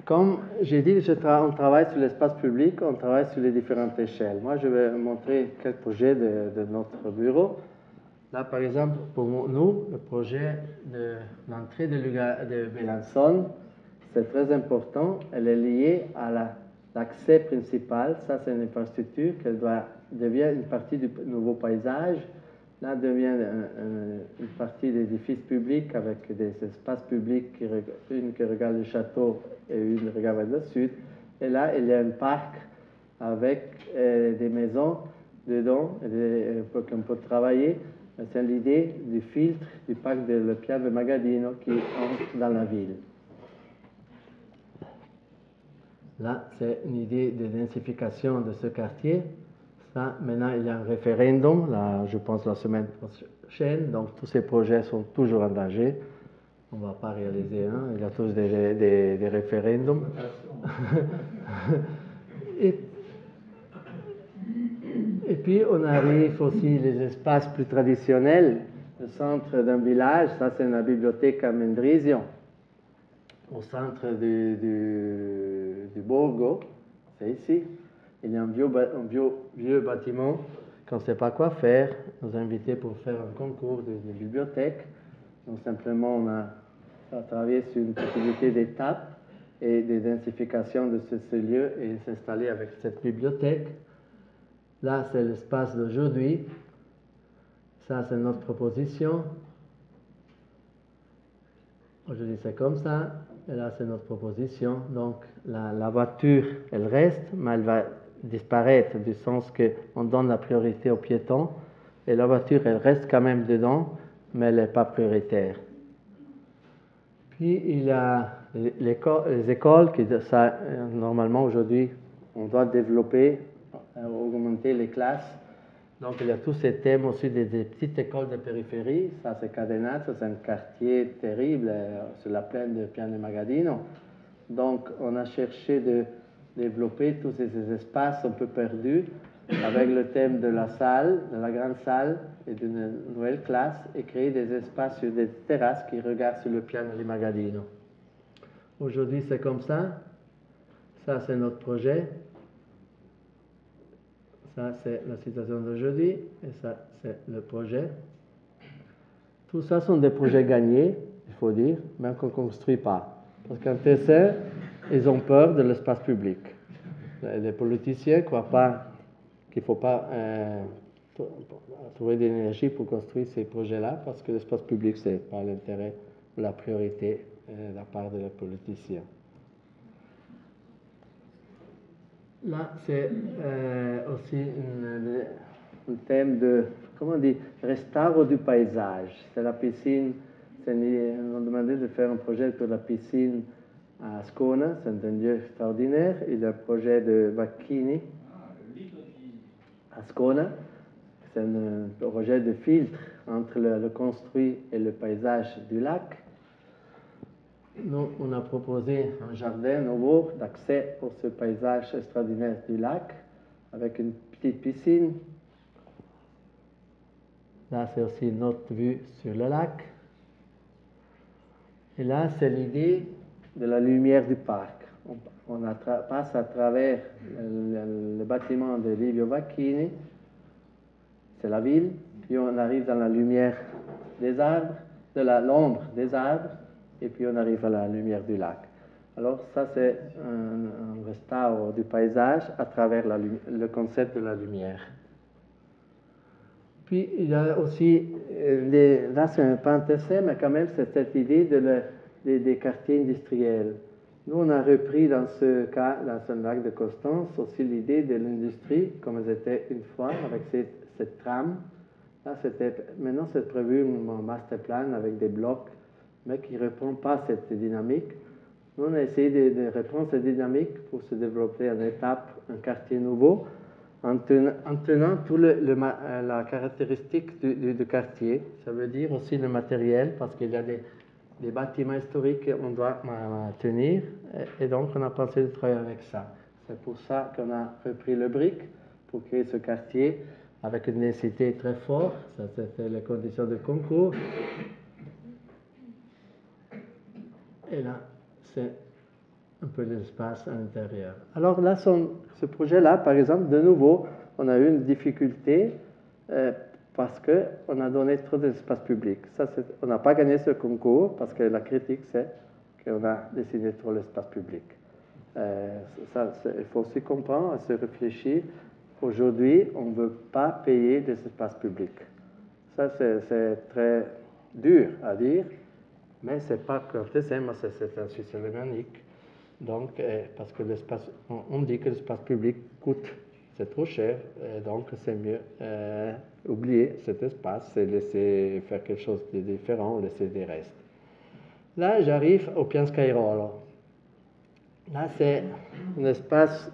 Comme j'ai dit, on travaille sur l'espace public, on travaille sur les différentes échelles. Moi, je vais montrer quelques projets de notre bureau. Là, par exemple, pour nous, le projet de l'entrée de Besançon, c'est très important. Elle est liée à l'accès principal. Ça, c'est une infrastructure qui devient une partie du nouveau paysage. Là, devient une partie d'édifices publics avec des espaces publics, une qui regarde le château et une qui regarde vers le sud. Et là, il y a un parc avec des maisons dedans qu'on peut travailler. C'est l'idée du filtre du parc de Piave Magadino qui entre dans la ville. Là, c'est une idée de densification de ce quartier. Ça, maintenant, il y a un référendum, là, je pense la semaine prochaine. Donc, tous ces projets sont toujours en danger. On ne va pas réaliser un. Il y a tous des référendums. Et puis, on arrive aussi les espaces plus traditionnels. Le centre d'un village, ça, c'est la bibliothèque à Mendrisio. Au centre du Borgo, c'est ici. Il y a un vieux bâtiment qu'on ne sait pas quoi faire. On nous a invités pour faire un concours de bibliothèque. Donc simplement, on a travaillé sur une possibilité d'étape et de densification de ce lieu et s'installer avec cette bibliothèque. Là, c'est l'espace d'aujourd'hui. Ça, c'est notre proposition. Aujourd'hui, c'est comme ça. Et là, c'est notre proposition. Donc, la voiture, elle reste, mais elle va disparaître du sens qu'on donne la priorité aux piétons. Et la voiture, elle reste quand même dedans, mais elle n'est pas prioritaire. Puis, il y a les écoles, normalement, aujourd'hui, on doit développer, augmenter les classes. Donc, il y a tous ces thèmes aussi des petites écoles de périphérie. Ça, c'est Cadenazzo, c'est un quartier terrible sur la plaine de Piave Magadino. Donc, on a cherché de développer tous ces espaces un peu perdus avec le thème de la salle, de la grande salle et d'une nouvelle classe, et créer des espaces sur des terrasses qui regardent sur le piano di Magaddino. Aujourd'hui, c'est comme ça. Ça, c'est notre projet. Ça, c'est la situation d'aujourd'hui. Et ça, c'est le projet. Tout ça sont des projets gagnés, il faut dire, mais qu'on ne construit pas. Parce qu'en Tessin, ils ont peur de l'espace public. Les politiciens ne croient pas qu'il ne faut pas trouver de l'énergie pour construire ces projets-là, parce que l'espace public, ce n'est pas l'intérêt ou la priorité de la part des politiciens. Là, c'est aussi un thème de, comment on dit, restauro du paysage. C'est la piscine, on a demandé de faire un projet pour la piscine à Scona, c'est un lieu extraordinaire. Il y a un projet de Vacchini à Scona, c'est un projet de filtre entre le construit et le paysage du lac. Nous, on a proposé un jardin nouveau d'accès pour ce paysage extraordinaire du lac, avec une petite piscine. Là, c'est aussi notre vue sur le lac. Et là, c'est l'idée de la lumière du parc. On passe à travers le bâtiment de Livio Vacchini, c'est la ville, puis on arrive dans la lumière des arbres, de l'ombre des arbres, et puis on arrive à la lumière du lac. Alors ça, c'est un restauro du paysage à travers le concept de la lumière. Puis il y a aussi, là c'est pas un Tessin, mais quand même c'est cette idée des quartiers industriels. Nous, on a repris dans ce cas, dans ce lac de Constance, aussi l'idée de l'industrie, comme elles étaient une fois, avec cette trame. Là, maintenant, c'est prévu un master plan avec des blocs, mais qui ne reprend pas cette dynamique. Nous, on a essayé de reprendre cette dynamique pour se développer en étape, un quartier nouveau, en tenant toute la caractéristique du quartier. Ça veut dire aussi le matériel, parce qu'il y a des bâtiments historiques qu'on doit maintenir, et donc on a pensé de travailler avec ça. C'est pour ça qu'on a repris le brick pour créer ce quartier avec une densité très forte. Ça, c'était les conditions de concours. Et là, c'est un peu l'espace à l'intérieur. Alors là, ce projet-là, par exemple, de nouveau, on a eu une difficulté parce qu'on a donné trop d'espace public. Ça, on n'a pas gagné ce concours parce que la critique, c'est qu'on a dessiné trop l'espace public. Il faut aussi comprendre, se réfléchir. Aujourd'hui, on ne veut pas payer des espaces publics. Ça, c'est très dur à dire, mais ce n'est pas que c'est un Suisse alémanique. Donc, parce que l'espace, on dit que l'espace public coûte, c'est trop cher, donc c'est mieux oublier cet espace et laisser faire quelque chose de différent, laisser des restes. Là, j'arrive au Pianscairolo. Là, c'est un espace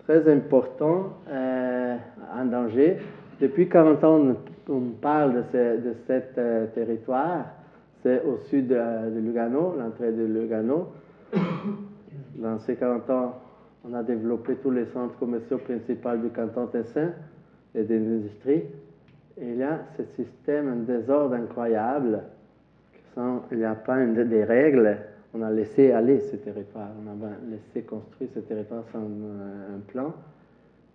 très important en danger. Depuis 40 ans, on parle de cet territoire. C'est au sud de Lugano, l'entrée de Lugano. Dans ces 40 ans, on a développé tous les centres commerciaux principaux du canton Tessin et des industries. Et il y a ce système, un désordre incroyable. Il y a plein de règles. On a laissé aller ce territoire. On a laissé construire ce territoire sans un plan.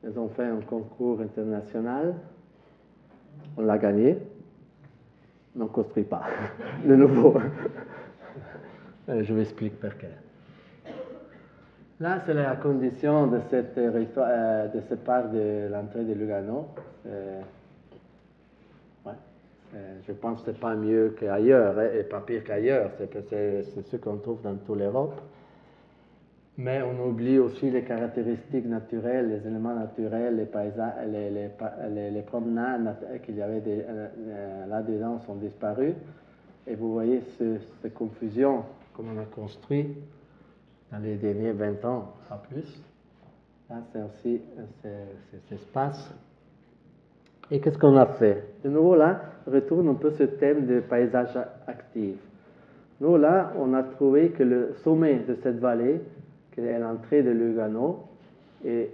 Ils ont fait un concours international. On l'a gagné. On ne construit pas. De nouveau. Je vous explique pourquoi. Là, c'est la condition de ce territoire, de cette part de l'entrée de Lugano. Je pense que ce n'est pas mieux qu'ailleurs, et pas pire qu'ailleurs. C'est ce qu'on trouve dans toute l'Europe. Mais on oublie aussi les caractéristiques naturelles, les éléments naturels, les paysages, les promenades qu'il y avait là-dedans sont disparus. Et vous voyez cette confusion, comme on a construit dans les derniers 20 ans, pas plus. Là, c'est aussi cet espace. Et qu'est-ce qu'on a fait? De nouveau, là, retourne un peu ce thème de paysage actif. Nous, là, on a trouvé que le sommet de cette vallée, qui est l'entrée de Lugano, et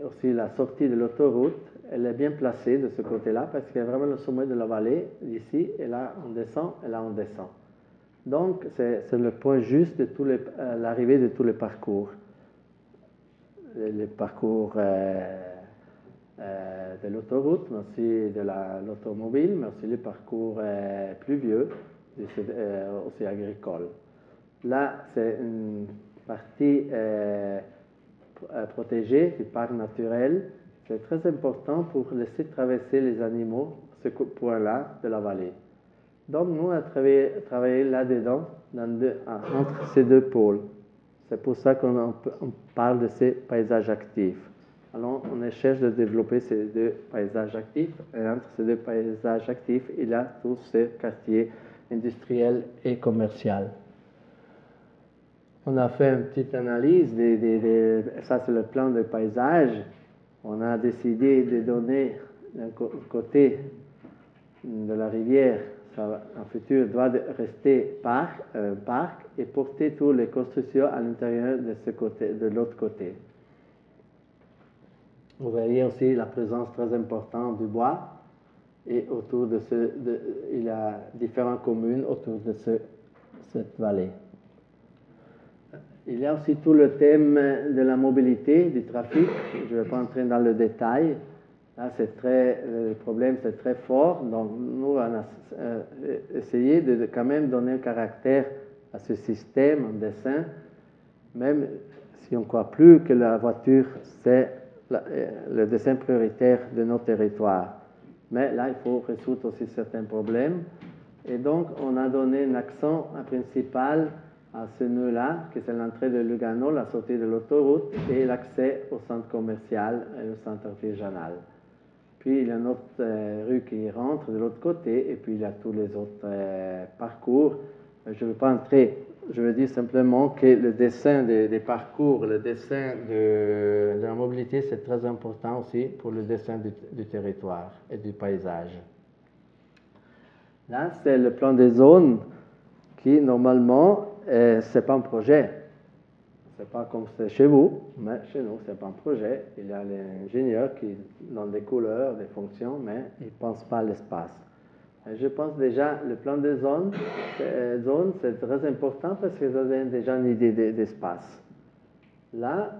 aussi la sortie de l'autoroute, elle est bien placée de ce côté-là parce qu'il y a vraiment le sommet de la vallée ici, et là on descend, et là on descend. Donc c'est le point juste de l'arrivée de tous les parcours. Les parcours de l'autoroute, mais aussi de l'automobile, mais aussi les parcours pluvieux, aussi agricoles. Là, c'est une partie protégée du parc naturel. C'est très important pour laisser traverser les animaux ce point-là de la vallée. Donc, nous, on a travaillé là-dedans, entre ces deux pôles. C'est pour ça qu'on parle de ces paysages actifs. Alors, on cherche de développer ces deux paysages actifs. Et entre ces deux paysages actifs, il y a tous ces quartiers industriels et commerciaux. On a fait une petite analyse, ça c'est le plan de paysage. On a décidé de donner d'un côté de la rivière, en futur doit rester parc et porter toutes les constructions à l'intérieur de l'autre côté. Vous voyez aussi la présence très importante du bois, et autour de il y a différentes communes autour de cette vallée. Il y a aussi tout le thème de la mobilité, du trafic. Je ne vais pas entrer dans le détail. Là, le problème, c'est très fort. Donc, nous, on a essayé de quand même donner un caractère à ce système en dessin, même si on ne croit plus que la voiture, c'est le dessin prioritaire de nos territoires. Mais là, il faut résoudre aussi certains problèmes. Et donc, on a donné un accent principal à ce nœud-là, que c'est l'entrée de Lugano, la sortie de l'autoroute et l'accès au centre commercial et au centre artisanal. Puis il y a une autre rue qui rentre de l'autre côté, et puis il y a tous les autres parcours. Je ne veux pas entrer, je veux dire simplement que le dessin des parcours, le dessin de la mobilité, c'est très important aussi pour le dessin du territoire et du paysage. Là, c'est le plan des zones qui, normalement, ce n'est pas un projet. Ce n'est pas comme c'est chez vous, mais chez nous, ce n'est pas un projet. Il y a l'ingénieur qui donne des couleurs, des fonctions, mais il ne pense pas à l'espace. Je pense déjà, le plan de zone, c'est très important parce que ça donne déjà une idée d'espace. Là,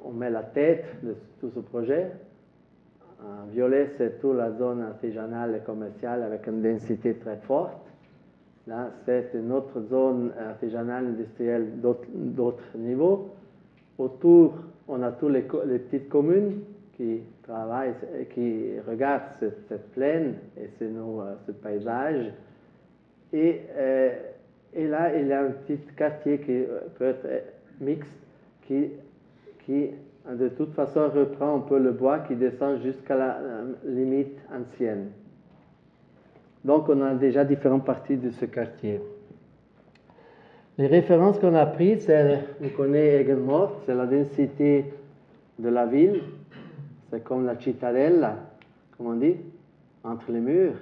on met la tête de tout ce projet. En violet, c'est toute la zone artisanale et commerciale avec une densité très forte. Là, c'est une autre zone artisanale, industrielle d'autres niveaux. Autour, on a toutes les petites communes qui travaillent, qui regardent cette plaine et ce paysage. Et là, il y a un petit quartier qui peut être mixte, qui de toute façon reprend un peu le bois qui descend jusqu'à la limite ancienne. Donc, on a déjà différentes parties de ce quartier. Les références qu'on a prises, on connaît Egenmort, c'est la densité de la ville. C'est comme la cittadella, comme on dit, entre les murs.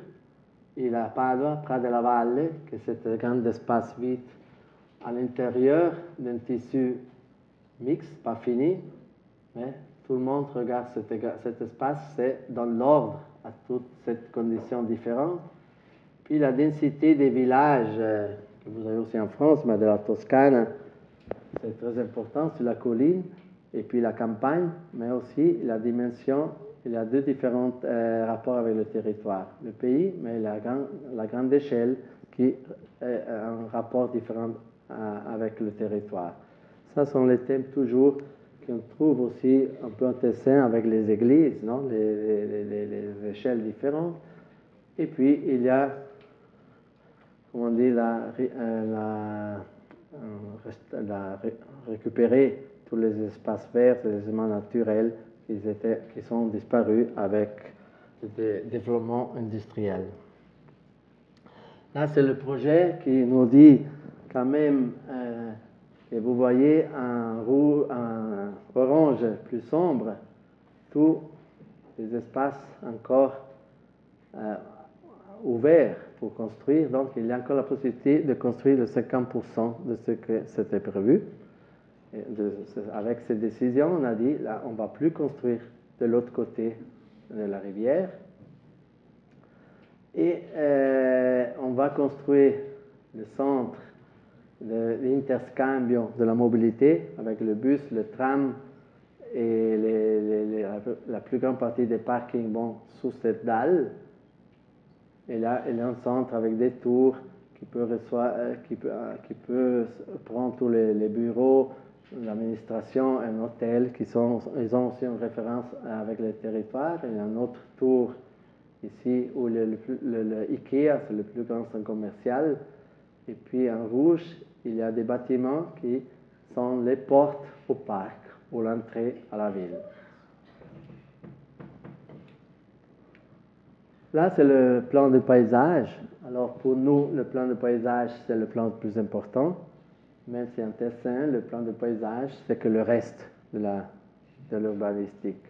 Il y a Padua, près de la Valle, que c'est un grand espace vide à l'intérieur d'un tissu mixte, pas fini, mais tout le monde regarde cet espace, c'est dans l'ordre à toutes ces conditions différentes. Puis la densité des villages, que vous avez aussi en France, mais de la Toscane, c'est très important sur la colline, et puis la campagne, mais aussi la dimension. Il y a deux différents rapports avec le territoire. Le pays, mais la grande échelle qui est un rapport différent avec le territoire. Ça sont les thèmes toujours qu'on trouve aussi un peu en Tessin avec les églises, non? Les échelles différentes. Et puis il y a, comment on dit, récupérer tous les espaces verts, les éléments naturels qui sont disparus avec le développement industriel. Là, c'est le projet qui nous dit quand même que vous voyez un orange plus sombre, tous les espaces encore ouverts pour construire. Donc, il y a encore la possibilité de construire le 50% de ce que c'était prévu. Avec cette décision, on a dit, là, on ne va plus construire de l'autre côté de la rivière. Et on va construire le centre de l'interscambio de la mobilité avec le bus, le tram et la plus grande partie des parkings sous cette dalle. Et là, il y a un centre avec des tours qui peut prendre tous les bureaux, l'administration, un hôtel ils ont aussi une référence avec le territoire. Il y a un autre tour ici où le IKEA, c'est le plus grand centre commercial. Et puis en rouge, il y a des bâtiments qui sont les portes au parc, ou l'entrée à la ville. Là, c'est le plan de paysage. Alors pour nous, le plan de paysage, c'est le plan le plus important. Même si en Tessin, le plan de paysage, c'est que le reste de l'urbanistique.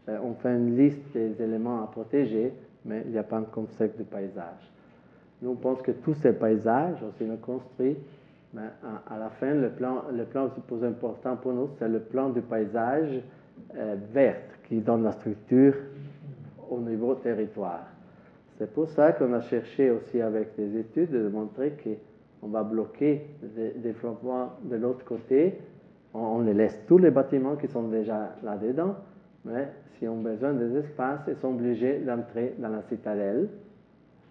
On fait une liste des éléments à protéger, mais il n'y a pas un concept de paysage. Nous, on pense que tous ces paysages, aussi nous construits, mais à la fin, le plan le plus important pour nous, c'est le plan du paysage vert, qui donne la structure au niveau territoire. C'est pour ça qu'on a cherché aussi avec des études de montrer qu'on va bloquer le développement de l'autre côté. On les laisse tous les bâtiments qui sont déjà là-dedans, mais si on a besoin des espaces, ils sont obligés d'entrer dans la citadelle.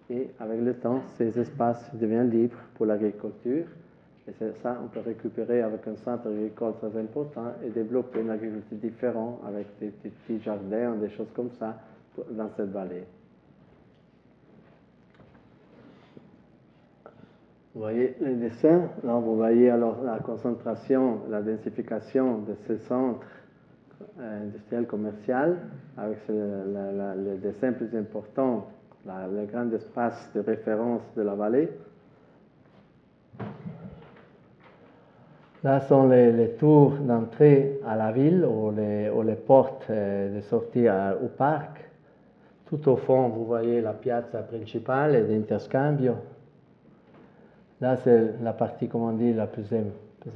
Et avec le temps, ces espaces deviennent libres pour l'agriculture. Et c'est ça, on peut récupérer avec un centre agricole très important et développer une agriculture différente avec des petits jardins, des choses comme ça dans cette vallée. Vous voyez les dessins, là vous voyez alors la concentration, la densification de ce centre industriel commercial avec le dessin plus important, le grand espace de référence de la vallée. Là sont les tours d'entrée à la ville ou les portes de sortie au parc. Tout au fond, vous voyez la piazza principale et l'interscambio. Là, c'est la partie, comme on dit, la plus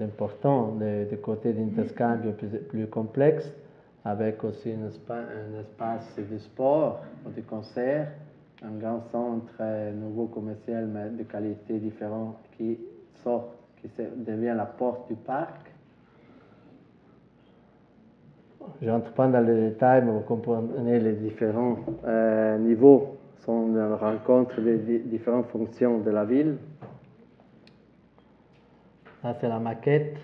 importante, du côté d'interscambio plus complexe, avec aussi un espace de sport ou de concert, un grand centre nouveau commercial, mais de qualité différente, qui devient la porte du parc. Je n'entre pas dans les détails, mais vous comprenez les différents niveaux, sont une rencontre des différentes fonctions de la ville. Là, c'est la maquette.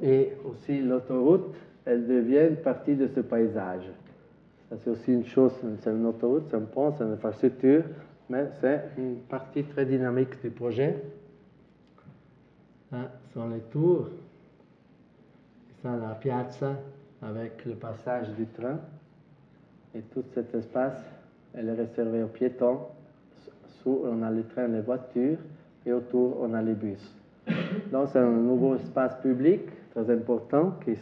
Et aussi l'autoroute, elle devient partie de ce paysage. Ça, c'est aussi une chose, c'est une autoroute, c'est un pont, c'est une infrastructure, mais c'est une partie très dynamique du projet. Là sont les tours. Ça, la piazza, avec le passage du train. Et tout cet espace, elle est réservé aux piétons. Sous, on a les trains, les voitures, et autour, on a les bus. Donc, c'est un nouveau espace public très important qui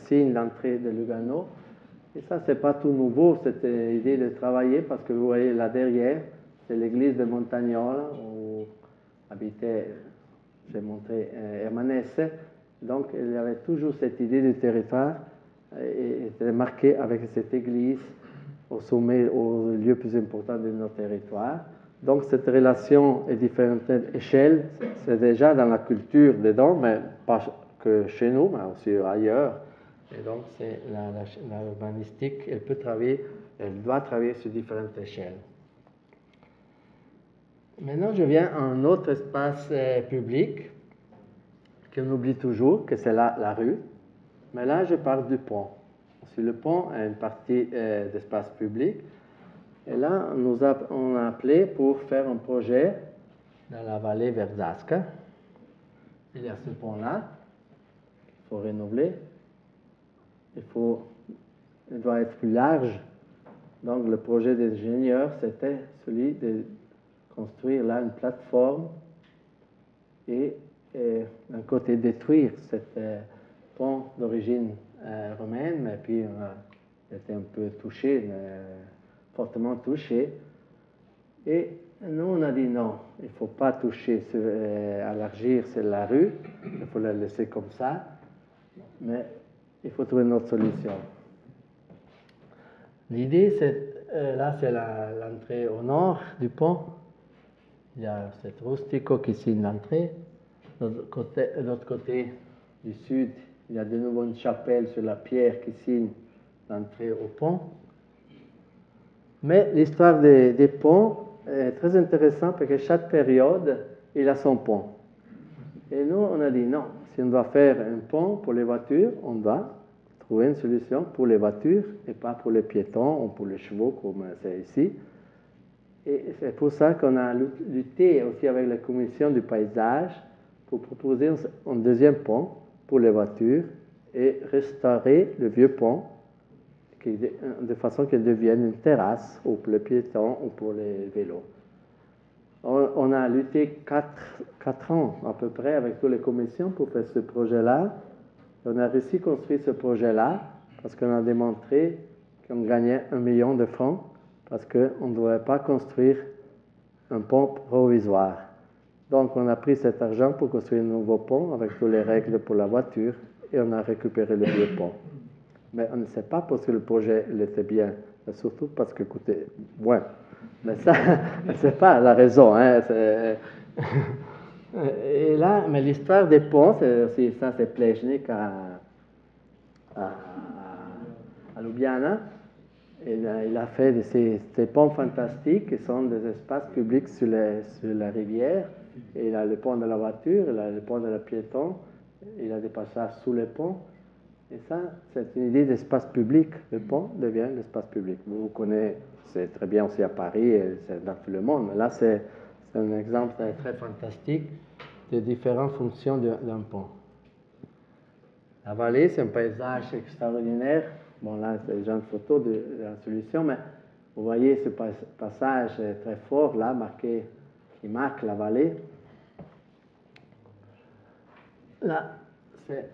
signe l'entrée de Lugano. Et ça, c'est pas tout nouveau, cette idée de travailler, parce que vous voyez là derrière, c'est l'église de Montagnola, où habitait, j'ai montré, Hermanesse. Donc, il y avait toujours cette idée du territoire, et était marquée avec cette église au sommet, au lieu plus important de notre territoire. Donc, cette relation à différentes échelles, c'est déjà dans la culture dedans, mais pas que chez nous, mais aussi ailleurs. Et donc, c'est l'urbanistique, elle doit travailler sur différentes échelles. Maintenant, je viens à un autre espace public qu'on oublie toujours, que c'est la rue. Mais là, je parle du pont. Sur le pont, il y a une partie d'espace public. Et là, on a appelé pour faire un projet dans la vallée Verzasca. Il y a ce pont-là qu'il faut renouveler. Il doit être plus large. Donc, le projet des ingénieurs, c'était celui de construire là une plateforme et d'un côté détruire cet pont d'origine romaine, mais puis on a été un peu touché, fortement touché. Et nous, on a dit non, il ne faut pas toucher, élargir la rue, il faut la laisser comme ça. Mais il faut trouver une autre solution. L'idée, c'est, là, c'est l'entrée au nord du pont. Il y a cette rustico qui signe l'entrée. De l'autre côté du sud, il y a de nouveau une chapelle sur la pierre qui signe l'entrée au pont. Mais l'histoire des ponts est très intéressante parce que chaque période, il a son pont. Et nous, on a dit non, si on doit faire un pont pour les voitures, on doit trouver une solution pour les voitures et pas pour les piétons ou pour les chevaux comme c'est ici. Et c'est pour ça qu'on a lutté aussi avec la commission du paysage pour proposer un deuxième pont pour les voitures et restaurer le vieux pont de façon qu'il devienne une terrasse ou pour les piétons ou pour les vélos. On a lutté 4 ans à peu près avec toutes les commissions pour faire ce projet-là. On a réussi à construire ce projet-là parce qu'on a démontré qu'on gagnait 1 million de francs parce qu'on ne devait pas construire un pont provisoire. Donc on a pris cet argent pour construire un nouveau pont avec toutes les règles pour la voiture et on a récupéré le vieux pont. Mais on ne sait pas parce que le projet il était bien, mais surtout parce que coûtait moins. Mais ça, c'est pas la raison. Hein, et là, mais l'histoire des ponts, c'est aussi ça, c'est Plečnik à Ljubljana. Il a fait ces ponts fantastiques qui sont des espaces publics sur la rivière. Et il a le pont de la voiture, il a le pont de la piéton, il a des passages sous les ponts. Et ça, c'est une idée d'espace public. Le pont devient l'espace public. Vous connaissez, c'est très bien aussi à Paris, et c'est dans tout le monde. Mais là, c'est un exemple très fantastique des différentes fonctions d'un pont. La vallée, c'est un paysage extraordinaire. Bon, là, c'est déjà une photo de la solution, mais vous voyez ce passage très fort, là, qui marque la vallée. Là, c'est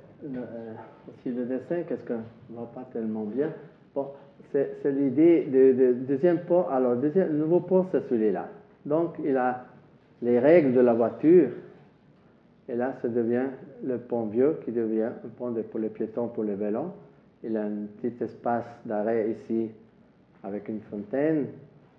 aussi le dessin, qu'est-ce qu'on ne voit pas tellement bien. Bon, c'est l'idée de deuxième pont. Alors, le nouveau pont, c'est celui-là. Donc, il a les règles de la voiture. Et là, ça devient le pont vieux qui devient un pont pour les piétons, pour les vélos. Il a un petit espace d'arrêt ici avec une fontaine,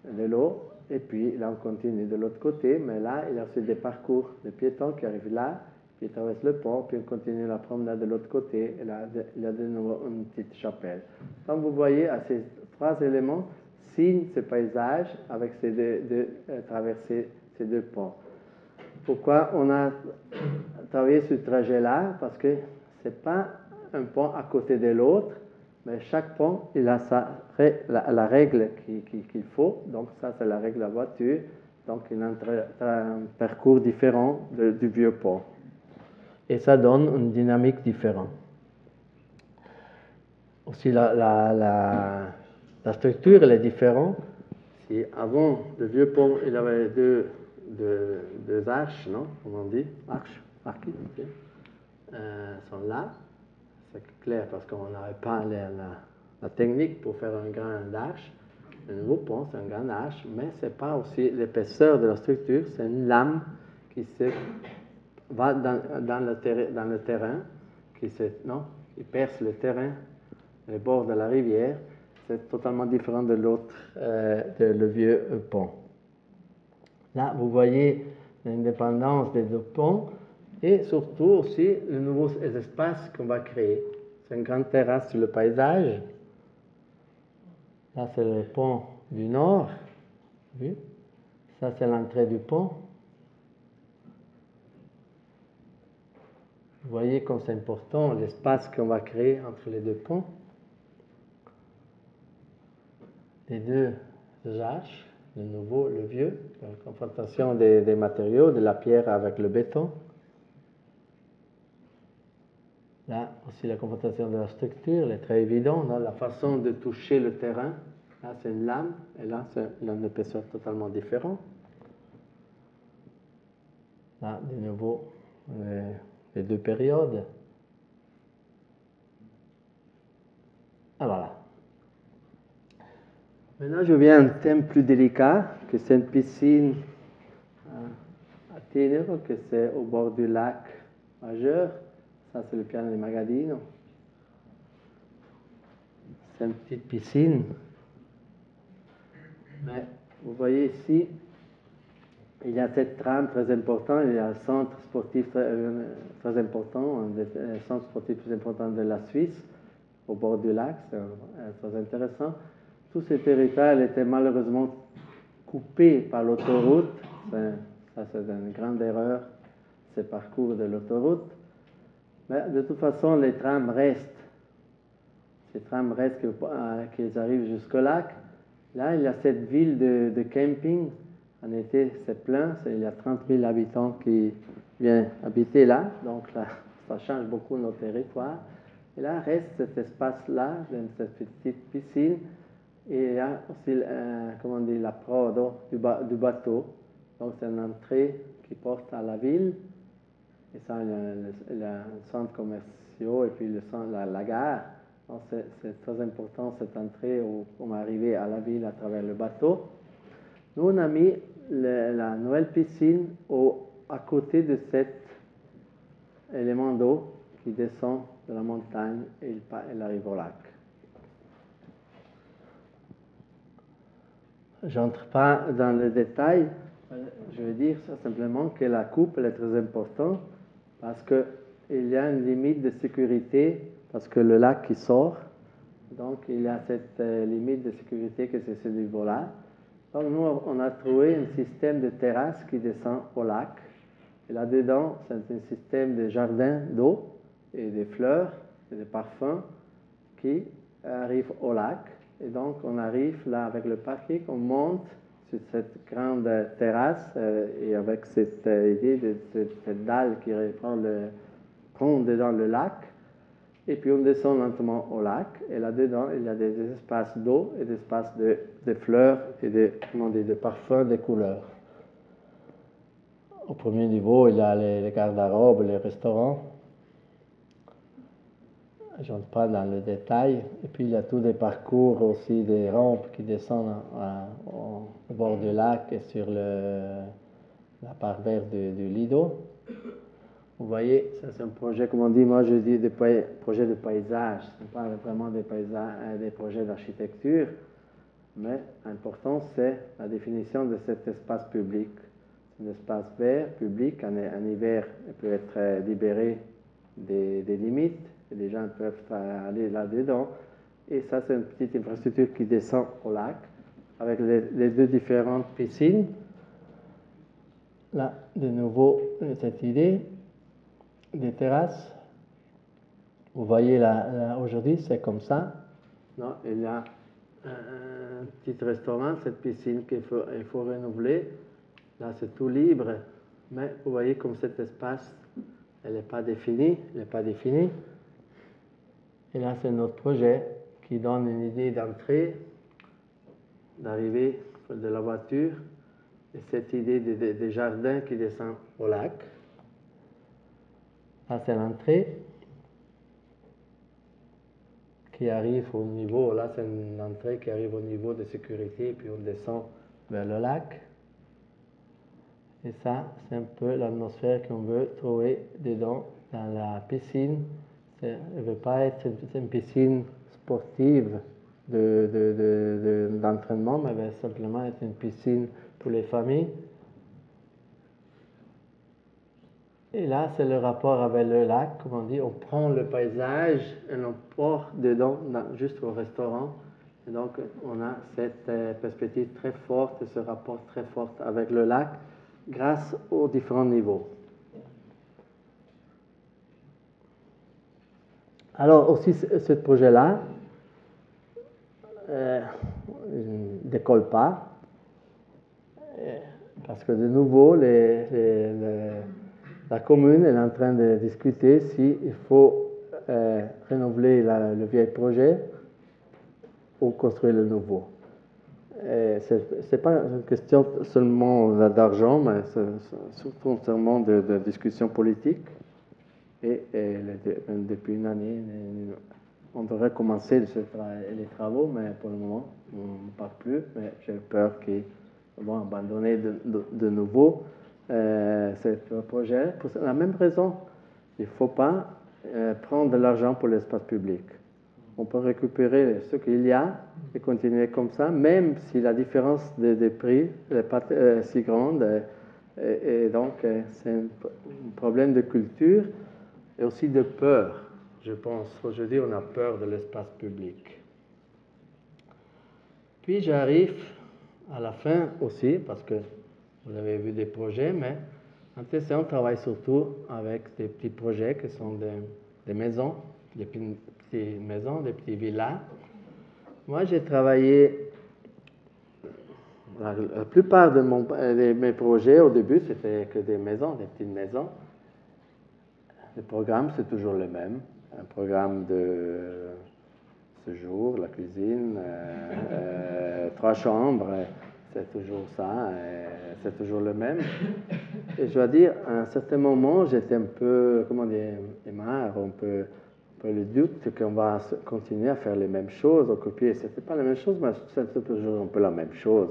de l'eau. Et puis, là, on continue de l'autre côté. Mais là, il a aussi des parcours de piétons qui arrivent là, qui traversent le pont, puis on continue la promenade de l'autre côté. Et là, il y a de nouveau une petite chapelle. Donc, vous voyez, à ces 3 éléments, signent ce paysage avec traverser ces 2 ponts. Pourquoi on a travaillé ce trajet-là? Parce que ce n'est pas un pont à côté de l'autre, mais chaque pont, il a la règle qu'il faut. Donc ça, c'est la règle de la voiture. Donc il a un parcours différent du vieux pont. Et ça donne une dynamique différente. Aussi, la structure, elle est différente. Si avant, le vieux pont, il avait deux arches, non? Comment on dit? Arches? Archi? Okay. Sont là. C'est clair parce qu'on n'avait pas la technique pour faire un grand arche. Le nouveau pont, c'est un grand arche, mais ce n'est pas aussi l'épaisseur de la structure, c'est une lame qui va dans le terrain, qui perce le terrain, les bords de la rivière. C'est totalement différent de l'autre, le vieux pont. Là, vous voyez l'indépendance des 2 ponts et surtout aussi les nouveaux espaces qu'on va créer. C'est une grande terrasse sur le paysage. Là, c'est le pont du nord. Vu? Ça, c'est l'entrée du pont. Vous voyez comme c'est important l'espace qu'on va créer entre les 2 ponts. Les 2 arches, le nouveau, le vieux, la confrontation des matériaux, de la pierre avec le béton. Là aussi la confrontation de la structure, elle est très évidente, la façon de toucher le terrain. Là c'est une lame, et là c'est une épaisseur totalement différente. Là de nouveau les 2 périodes. Ah voilà. Maintenant, je viens à un thème plus délicat, que c'est une piscine à Ténèbres, que c'est au bord du lac majeur. Ça, c'est le piano di Magadino. C'est une petite piscine. Mais vous voyez ici, il y a cette trame très importante, il y a un centre sportif très important, un des centres sportifs plus importants de la Suisse, au bord du lac, c'est très intéressant. Tous ces territoires étaient malheureusement coupés par l'autoroute. Ça, c'est une grande erreur, ces parcours de l'autoroute. Mais de toute façon, les trams restent. Ces trams restent qu'ils arrivent jusqu'au lac. Là, il y a cette ville de camping. En été, c'est plein. Il y a 30 000 habitants qui viennent habiter là. Donc là, ça change beaucoup nos territoires. Et là, reste cet espace-là, cette petite piscine. Et il y a aussi, comment on dit, la prodo du bateau. Donc c'est une entrée qui porte à la ville. Et ça, il y a un centre commercial et puis la gare. Donc c'est très important cette entrée où on est arrivé à la ville à travers le bateau. Nous, on a mis la nouvelle piscine à côté de cet élément d'eau qui descend de la montagne et il arrive au lac. Je n'entre pas dans le détail. Je veux dire simplement que la coupe elle est très importante parce qu'il y a une limite de sécurité parce que le lac qui sort, donc il y a cette limite de sécurité que c'est ce niveau-là. Donc nous, on a trouvé un système de terrasse qui descend au lac. Et là-dedans, c'est un système de jardin d'eau et des fleurs et des parfums qui arrivent au lac. Et donc, on arrive là avec le parking, on monte sur cette grande terrasse et avec cette idée de cette dalle qui prend dedans le lac. Et puis, on descend lentement au lac. Et là-dedans, il y a des espaces d'eau et des espaces de fleurs et de parfums, de couleurs. Au premier niveau, il y a les garde-robes, les restaurants. Je n'entre pas dans le détail. Et puis, il y a tous des parcours aussi, des rampes qui descendent au bord du lac et sur la part verte du Lido. Vous voyez, ça c'est un projet, comme on dit, moi je dis des projets de paysage. Ce n'est pas vraiment des projets d'architecture, mais l'important c'est la définition de cet espace public. C'est un espace vert, public, en hiver, il peut être libéré des limites. Et les gens peuvent aller là-dedans. Et ça, c'est une petite infrastructure qui descend au lac avec les deux différentes piscines. Là, de nouveau, cette idée des terrasses. Vous voyez là aujourd'hui, c'est comme ça. Non, il y a un petit restaurant, cette piscine qu'il faut renouveler. Là, c'est tout libre. Mais vous voyez comme cet espace, elle n'est pas définie. Et là, c'est notre projet qui donne une idée d'entrée, d'arrivée de la voiture, et cette idée de jardin qui descend au lac. Là, c'est l'entrée qui arrive au niveau, là, c'est une entrée qui arrive au niveau de sécurité, puis on descend vers le lac. Et ça, c'est un peu l'atmosphère qu'on veut trouver dedans, dans la piscine. Elle ne veut pas être une piscine sportive d'entraînement, mais elle va simplement être une piscine pour les familles. Et là, c'est le rapport avec le lac. Comme on dit, on prend le paysage et on porte dedans, juste au restaurant. Et donc, on a cette perspective très forte, ce rapport très fort avec le lac, grâce aux différents niveaux. Alors aussi, ce projet-là ne décolle pas, parce que de nouveau, la commune est en train de discuter s'il faut renouveler le vieil projet ou construire le nouveau. Ce n'est pas une question seulement d'argent, mais c'est surtout seulement de discussion politique. Et depuis une année, on devrait commencer les travaux, mais pour le moment, on ne parle plus. Mais j'ai peur qu'ils vont abandonner de nouveau ce projet. Pour la même raison, il ne faut pas prendre de l'argent pour l'espace public. On peut récupérer ce qu'il y a et continuer comme ça, même si la différence des prix n'est pas si grande. Et donc, c'est un problème de culture et aussi de peur, je pense. Aujourd'hui, on a peur de l'espace public. Puis j'arrive à la fin aussi, parce que vous avez vu des projets, mais en TC, on travaille surtout avec des petits projets qui sont des maisons, des petites maisons, des petites villas. Moi, j'ai travaillé, la plupart de mes projets, au début, c'était que des maisons, des petites maisons. Le programme, c'est toujours le même. Un programme de séjour, la cuisine, 3 chambres, c'est toujours ça, c'est toujours le même. Et je dois dire, à un certain moment, j'étais un peu, comment dire, marre, un peu le doute qu'on va continuer à faire les mêmes choses, copier. C'était pas la même chose, mais c'est toujours un peu la même chose,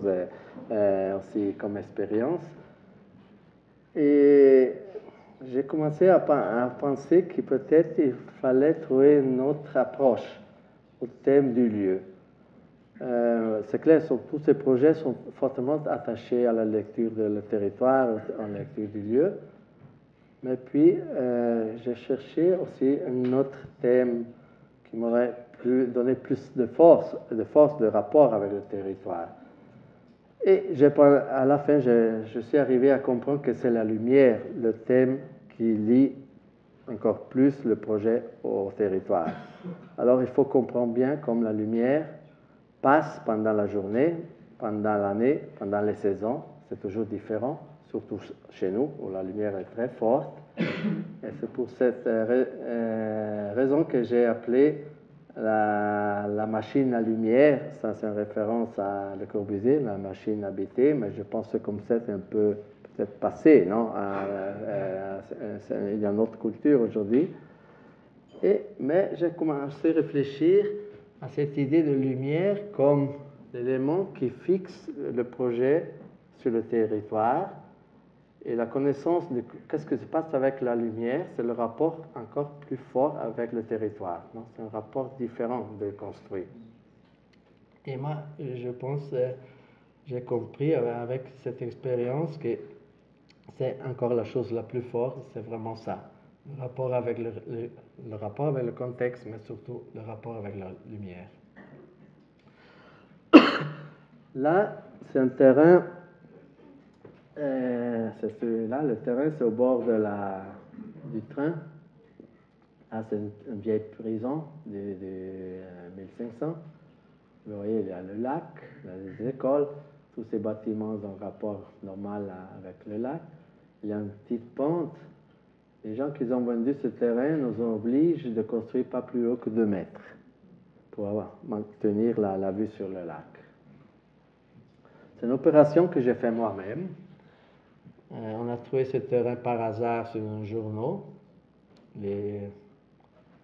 aussi comme expérience. Et j'ai commencé à penser que peut-être il fallait trouver une autre approche au thème du lieu. C'est clair, tous ces projets sont fortement attachés à la lecture de le territoire, à la lecture du lieu. Mais puis, j'ai cherché aussi un autre thème qui m'aurait donné plus de force, de rapport avec le territoire. Et à la fin, je suis arrivé à comprendre que c'est la lumière, le thème qui lie encore plus le projet au territoire. Alors, il faut comprendre bien comme la lumière passe pendant la journée, pendant l'année, pendant les saisons. C'est toujours différent, surtout chez nous, où la lumière est très forte. Et c'est pour cette raison que j'ai appelé la machine à lumière. Ça, c'est une référence à Le Corbusier, la machine habitée, mais je pense que comme c'est un peu peut-être passé, non? Il y a une autre culture aujourd'hui. Mais j'ai commencé à réfléchir à cette idée de lumière comme l'élément qui fixe le projet sur le territoire. Et la connaissance de qu'est-ce qui se passe avec la lumière, c'est le rapport encore plus fort avec le territoire. C'est un rapport différent de construire. Et moi, je pense, j'ai compris avec cette expérience que c'est encore la chose la plus forte, c'est vraiment ça. Le rapport avec le rapport avec le contexte, mais surtout le rapport avec la lumière. Là, c'est un terrain, c'est celui-là, le terrain, c'est au bord du train. Ah, c'est une vieille prison de 1500. Vous voyez, il y a le lac, il y a les écoles, tous ces bâtiments ont un rapport normal avec le lac. Il y a une petite pente. Les gens qui ont vendu ce terrain nous obligent de construire pas plus haut que 2 mètres pour maintenir la vue sur le lac. C'est une opération que j'ai faite moi-même. On a trouvé ce terrain par hasard sur un journal. La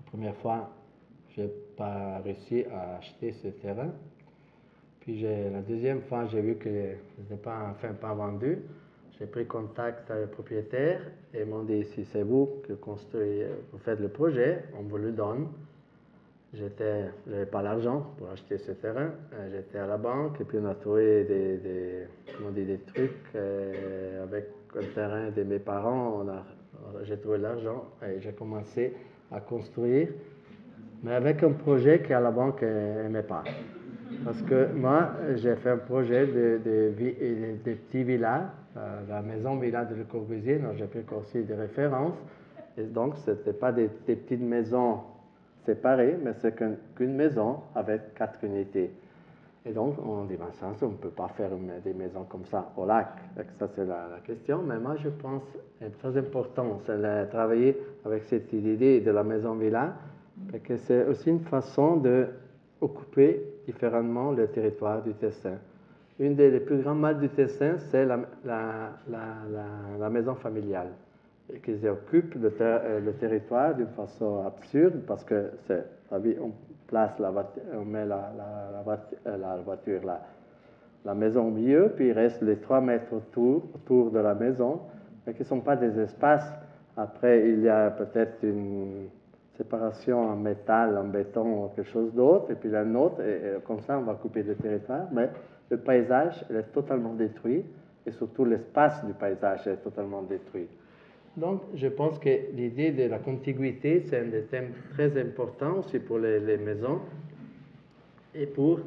première fois, je n'ai pas réussi à acheter ce terrain. Puis la deuxième fois, j'ai vu que ce n'était pas vendu. J'ai pris contact avec le propriétaire et ils m'ont dit, si c'est vous qui vous faites le projet, on vous le donne. Je n'avais pas l'argent pour acheter ce terrain. J'étais à la banque et puis on a trouvé des trucs avec le terrain de mes parents. J'ai trouvé l'argent et j'ai commencé à construire, mais avec un projet qu'à la banque n'aimait pas. Parce que moi, j'ai fait un projet de petits villas, la maison villa de Le Corbusier, dont j'ai pris aussi des références. Et donc, ce n'était pas des petites maisons séparées, mais c'est qu'une maison avec 4 unités. Et donc, on dit, ça, on ne peut pas faire des maisons comme ça au lac. Ça, c'est la question. Mais moi, je pense que c'est très important, c'est de travailler avec cette idée de la maison villa, parce que c'est aussi une façon d'occuper différemment le territoire du Tessin. Une des plus grands mal du Tessin, c'est la maison familiale, et qu'ils occupent le territoire d'une façon absurde, parce que on place on met la voiture la maison au milieu, puis il reste les 3 mètres autour de la maison, mais qui ne sont pas des espaces. Après, il y a peut-être séparation en métal, en béton ou quelque chose d'autre, et puis la nôtre, et comme ça on va couper le territoire, mais le paysage il est totalement détruit, et surtout l'espace du paysage est totalement détruit. Donc je pense que l'idée de la contiguïté, c'est un des thèmes très importants aussi pour les maisons, et pour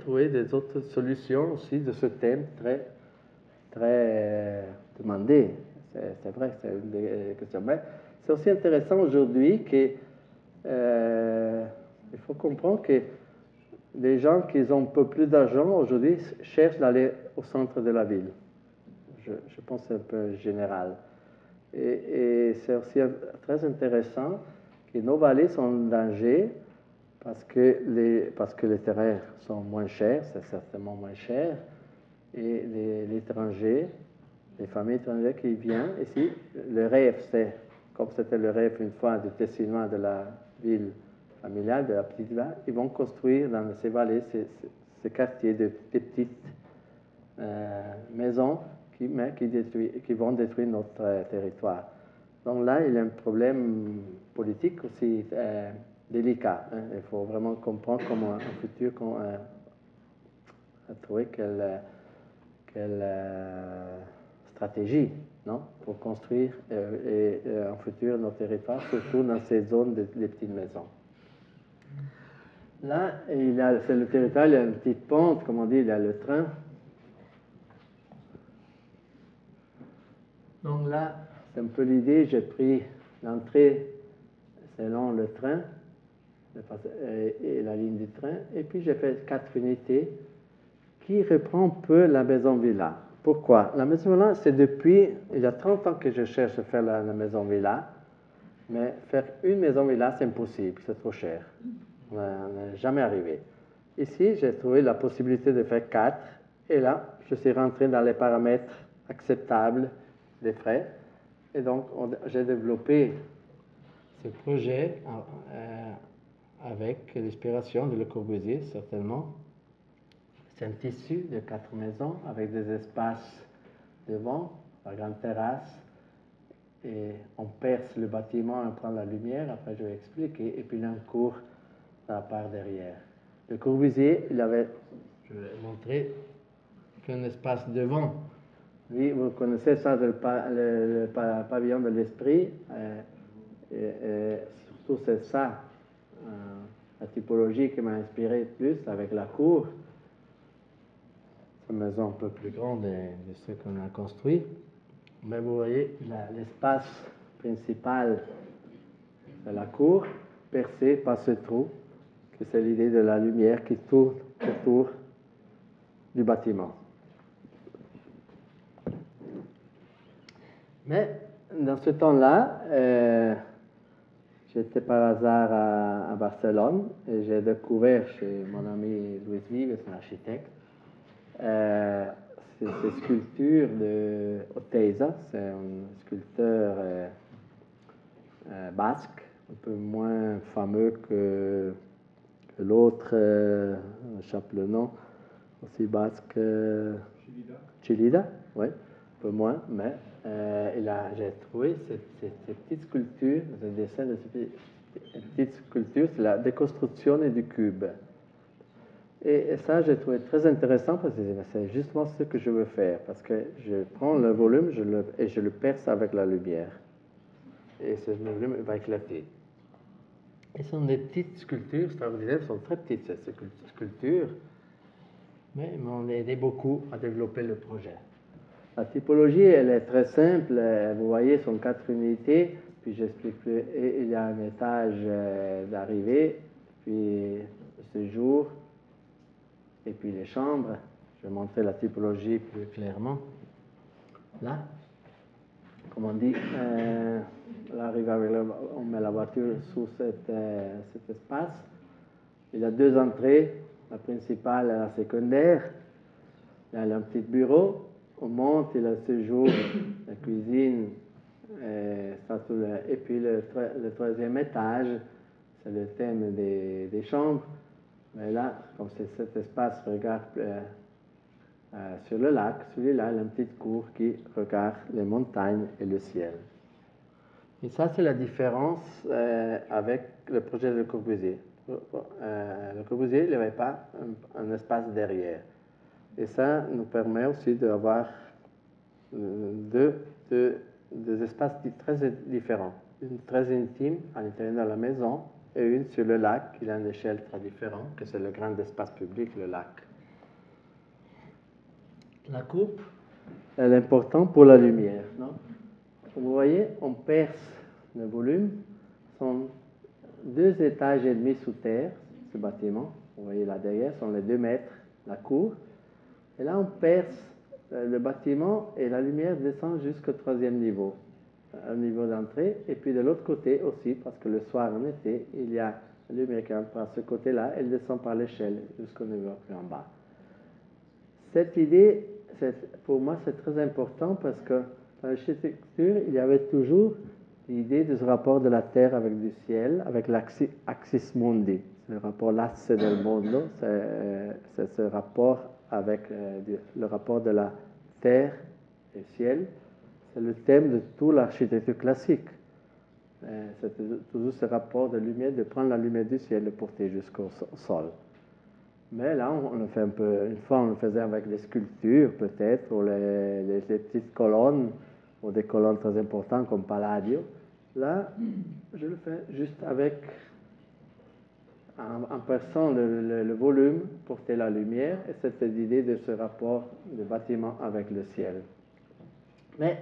trouver des autres solutions aussi de ce thème très, très demandé. C'est vrai, c'est une des questions. Mais c'est aussi intéressant aujourd'hui que il faut comprendre que les gens qui ont un peu plus d'argent aujourd'hui cherchent d'aller au centre de la ville. Je pense que c'est un peu général. Et c'est aussi très intéressant que nos vallées sont en danger parce que les terrains sont moins chers, c'est certainement moins cher, et l'étranger, les familles étrangères qui viennent ici, le rêve, c'est, comme c'était le rêve une fois du Tessinois de la ville familiale, de la petite ville, ils vont construire dans ces vallées, ces quartiers de petites maisons qui vont détruire notre territoire. Donc là, il y a un problème politique aussi délicat. Hein. Il faut vraiment comprendre comment en futur trouver quelle stratégie, non, pour construire en futur nos territoires, surtout dans ces zones des petites maisons. Là, c'est le territoire, il y a une petite pente, comme on dit, il y a le train. Donc là, c'est un peu l'idée, j'ai pris l'entrée selon le train et la ligne du train, et puis j'ai fait 4 unités qui reprend un peu la maison villa. Pourquoi? La maison villa, c'est depuis, il y a 30 ans que je cherche à faire la maison villa, mais faire une maison villa, c'est impossible, c'est trop cher. On n'est jamais arrivé. Ici, j'ai trouvé la possibilité de faire 4, et là, je suis rentré dans les paramètres acceptables des frais, et donc j'ai développé ce projet avec l'inspiration de Le Corbusier, certainement. C'est un tissu de 4 maisons avec des espaces devant, la grande terrasse, et on perce le bâtiment, on prend la lumière, après je vais expliquer, et puis il y a une cour à la part derrière. Le Corbusier, il avait, je vais montrer, qu'un espace devant. Lui, vous connaissez ça, le pavillon de l'esprit, et surtout c'est ça, la typologie qui m'a inspiré plus avec la cour. Une maison un peu plus grande de ce qu'on a construit. Mais vous voyez, l'espace principal de la cour, percé par ce trou, que c'est l'idée de la lumière qui tourne autour du bâtiment. Mais dans ce temps-là, j'étais par hasard à Barcelone et j'ai découvert chez mon ami Luis Vives, un architecte, ces sculptures de Oteiza, c'est un sculpteur basque, un peu moins fameux que l'autre, j'échappe le nom, aussi basque, Chilida, oui, un peu moins, mais j'ai trouvé ces petites sculptures, ce dessin de ces petites sculptures, c'est la déconstruction du cube. Et ça, j'ai trouvé très intéressant parce que c'est justement ce que je veux faire. Parce que je prends le volume et je le perce avec la lumière. Et ce volume va éclater. Et ce sont des petites sculptures extraordinaires, elles sont très petites ces sculptures, mais ils m'ont aidé beaucoup à développer le projet. La typologie, elle est très simple. Vous voyez, ce sont 4 unités. Puis j'explique plus. Et il y a un étage d'arrivée, puis le séjour. Et puis les chambres, je vais montrer la typologie plus clairement. Là, comme on dit, on met la voiture sous cet espace. Il y a 2 entrées, la principale et la secondaire. Il y a un petit bureau, on monte, il y a le séjour, la cuisine, et puis le 3e étage, c'est le thème des chambres. Mais là, comme cet espace regarde sur le lac, celui-là, il y a une petite cour qui regarde les montagnes et le ciel. Et ça, c'est la différence avec le projet de Le Corbusier. Le Corbusier, il n'y avait pas un espace derrière. Et ça nous permet aussi d'avoir deux espaces très différents. Une très intime à l'intérieur de la maison et une sur le lac, qui a une échelle très différente, que c'est le grand espace public, le lac. La coupe, elle est importante pour la lumière. Non? Vous voyez, on perce le volume. Ce sont 2 étages et demi sous terre, ce bâtiment. Vous voyez là derrière, sont les 2 mètres, la cour. Et là, on perce le bâtiment et la lumière descend jusqu'au 3e niveau, au niveau d'entrée. Et puis de l'autre côté aussi, parce que le soir en été, il y a la lumière qui entre par ce côté-là, elle descend par l'échelle jusqu'au niveau plus en bas. Cette idée, pour moi, c'est très important parce que dans l'architecture, il y avait toujours l'idée de ce rapport de la Terre avec du ciel, avec l'axis mundi. Le rapport l'asse del mondo, c'est ce rapport avec le rapport de la Terre et ciel. C'est le thème de toute l'architecture classique. C'est toujours ce rapport de lumière, de prendre la lumière du ciel et de porter jusqu'au sol. Mais là, on le fait un peu, une fois on le faisait avec des sculptures peut-être, ou les petites colonnes, ou des colonnes très importantes comme Palladio. Là, je le fais juste avec, en perçant le volume, porter la lumière, et c'est cette idée de ce rapport de bâtiment avec le ciel. Mais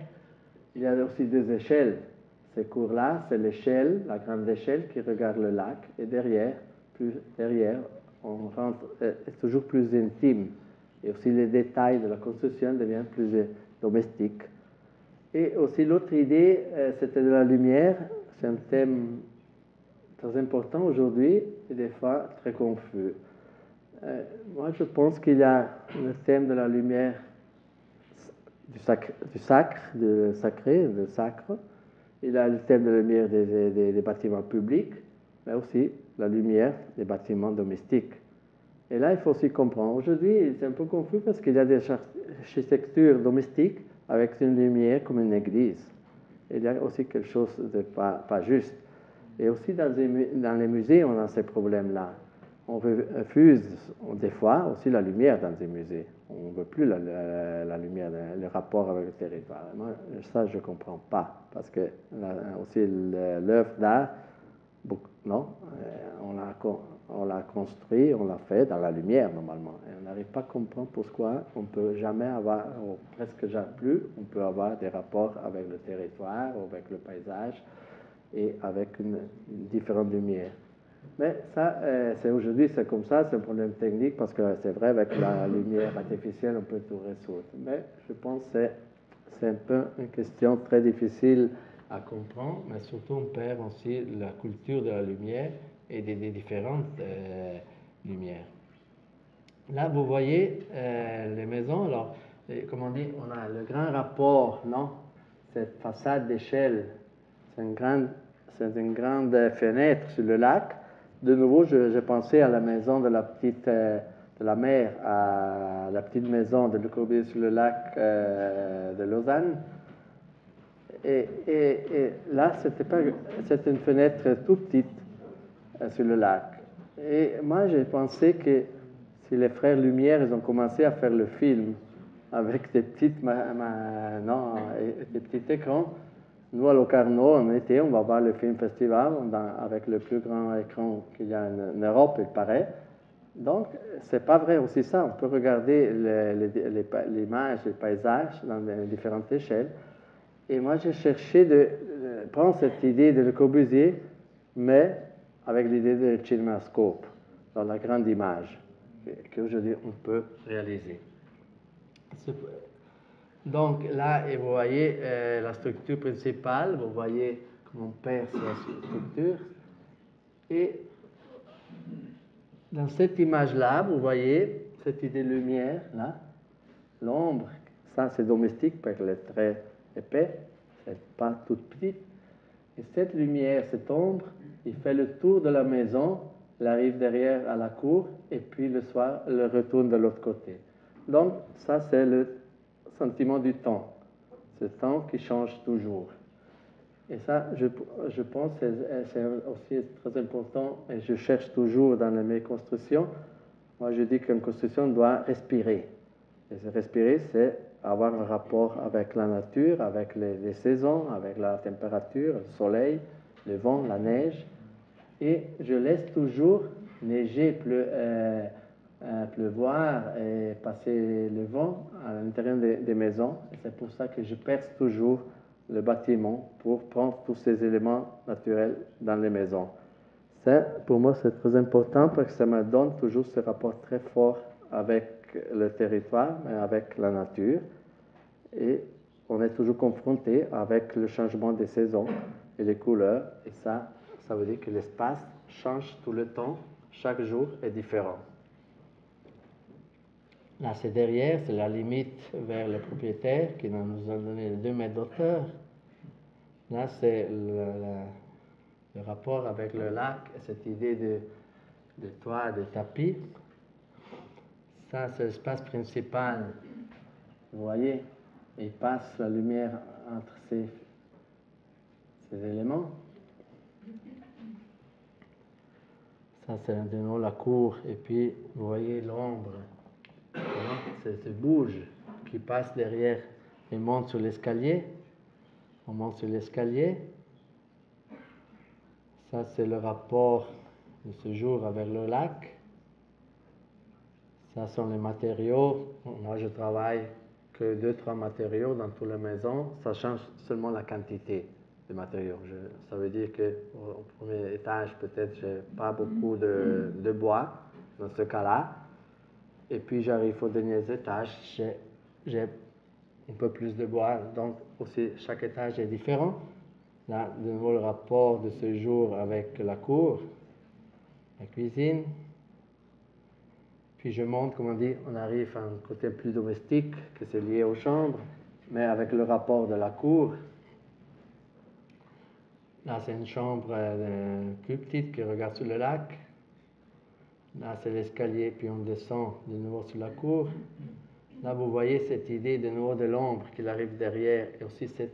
il y a aussi 2 échelles. Ces cours-là, c'est l'échelle, la grande échelle qui regarde le lac, et derrière, on rentre, est toujours plus intime. Et aussi les détails de la construction deviennent plus domestiques. Et aussi l'autre idée, c'était de la lumière. C'est un thème très important aujourd'hui et des fois très confus. Moi, je pense qu'il y a le thème de la lumière du sacré. Il y a le thème de la lumière des bâtiments publics, mais aussi la lumière des bâtiments domestiques. Et là, il faut aussi comprendre. Aujourd'hui, c'est un peu confus parce qu'il y a des architectures domestiques avec une lumière comme une église. Il y a aussi quelque chose de pas juste. Et aussi dans les musées, on a ces problèmes-là. On refuse des fois aussi la lumière dans les musées. On ne veut plus la lumière, le rapport avec le territoire. Moi, ça, je ne comprends pas. Parce que aussi l'œuvre d'art, non, on l'a construit, on l'a fait dans la lumière normalement. Et on n'arrive pas à comprendre pourquoi on ne peut jamais avoir, ou presque jamais plus, on peut avoir des rapports avec le territoire, avec le paysage et avec une différente lumière. Mais ça, aujourd'hui, c'est comme ça, c'est un problème technique parce que c'est vrai, avec la lumière artificielle, on peut tout résoudre. Mais je pense que c'est un peu une question très difficile à comprendre, mais surtout on perd aussi la culture de la lumière et des différentes lumières. Là, vous voyez les maisons. Alors, comme on dit, on a le grand rapport, non? Cette façade d'échelle, c'est une grande fenêtre sur le lac. De nouveau, j'ai pensé à la maison de la mère, à la petite maison de Le Corbusier sur le lac de Lausanne. Et là, c'était une fenêtre tout petite sur le lac. Et moi, j'ai pensé que si les frères Lumière, ils ont commencé à faire le film avec des petits écrans, nous, à Locarno, en été, on va voir le film festival avec le plus grand écran qu'il y a en Europe, il paraît. Donc, c'est pas vrai aussi ça. On peut regarder l'image, les paysages dans différentes échelles. Et moi, j'ai cherché de prendre cette idée de Le Corbusier, mais avec l'idée de cinémascope, dans la grande image, qu'aujourd'hui on peut réaliser. Donc là, et vous voyez la structure principale, vous voyez comment on perce la structure. Et dans cette image-là, vous voyez cette idée de lumière, là, l'ombre, ça c'est domestique parce qu'elle est très épais, c'est pas toute petite. Et cette lumière, cette ombre, il fait le tour de la maison, il arrive derrière à la cour, et puis le soir, il retourne de l'autre côté. Donc, ça, c'est le sentiment du temps. Ce temps qui change toujours. Et ça, je pense que c'est aussi très important, et je cherche toujours dans mes constructions. Moi, je dis qu'une construction doit respirer. Et respirer, c'est avoir un rapport avec la nature, avec les saisons, avec la température, le soleil, le vent, la neige. Et je laisse toujours neiger, pleuvoir et passer le vent à l'intérieur des maisons. Et c'est pour ça que je perce toujours le bâtiment pour prendre tous ces éléments naturels dans les maisons. Ça, pour moi, c'est très important parce que ça me donne toujours ce rapport très fort avec le territoire, mais avec la nature. Et on est toujours confronté avec le changement des saisons et des couleurs. Et ça veut dire que l'espace change tout le temps. Chaque jour est différent. Là, c'est derrière, c'est la limite vers le propriétaire qui nous a donné 2 mètres d'auteur. Là, c'est le rapport avec le lac, cette idée de toit, de tapis. Ça, c'est l'espace principal. Vous voyez, il passe la lumière entre ces éléments. Ça, c'est de nouveau la cour. Et puis, vous voyez l'ombre. Ça bouge, qui passe derrière et monte sur l'escalier. On monte sur l'escalier. Ça, c'est le rapport de ce jour avec le lac. Ça sont les matériaux. Moi, je travaille que 2-3 matériaux dans toute la maison. Ça change seulement la quantité de matériaux. Ça veut dire qu'au premier étage, peut-être, je n'ai pas beaucoup de bois dans ce cas-là. Et puis, j'arrive aux derniers étages, j'ai un peu plus de bois. Donc, aussi, chaque étage est différent. Là, de nouveau, le rapport de ce jour avec la cour, la cuisine. Puis, je monte, comme on dit, on arrive à un côté plus domestique, que c'est lié aux chambres, mais avec le rapport de la cour. Là, c'est une chambre plus petite qui regarde sur le lac. Là, c'est l'escalier, puis on descend de nouveau sur la cour. Là, vous voyez cette idée de nouveau de l'ombre qui arrive derrière. Et aussi, cet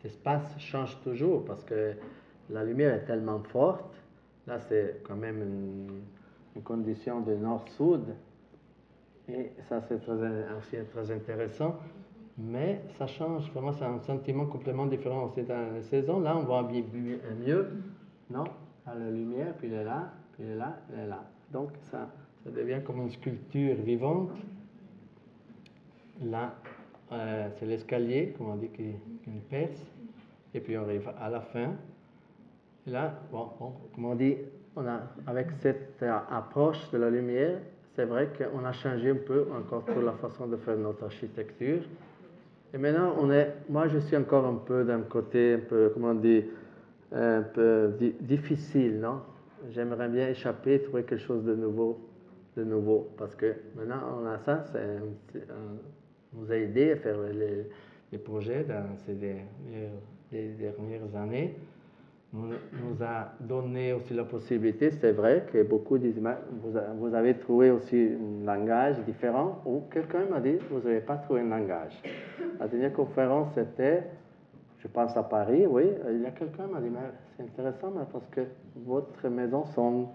espace change toujours parce que la lumière est tellement forte. Là, c'est quand même une condition de nord-sud. Et ça, c'est aussi très intéressant. Mais ça change, vraiment, c'est un sentiment complètement différent. C'est dans la saison, là, on voit mieux, non? Là, la lumière, puis elle est là. Puis elle est là, elle est là. Donc, ça devient comme une sculpture vivante. Là, c'est l'escalier, comme on dit, qui perce. Et puis, on arrive à la fin. Et là, bon, comme on dit, avec cette approche de la lumière, c'est vrai qu'on a changé un peu encore pour la façon de faire notre architecture. Et maintenant, moi, je suis encore un peu d'un côté, un peu, comment on dit, un peu difficile, non? J'aimerais bien échapper, trouver quelque chose de nouveau, parce que maintenant on a ça, nous a aidé à faire les projets dans ces dernières années, nous a donné aussi la possibilité, c'est vrai que beaucoup disent, vous avez trouvé aussi un langage différent, ou quelqu'un m'a dit, vous n'avez pas trouvé un langage. La dernière conférence, c'était, je pense à Paris, oui, il y a quelqu'un qui m'a dit, mais c'est intéressant parce que votre maison sont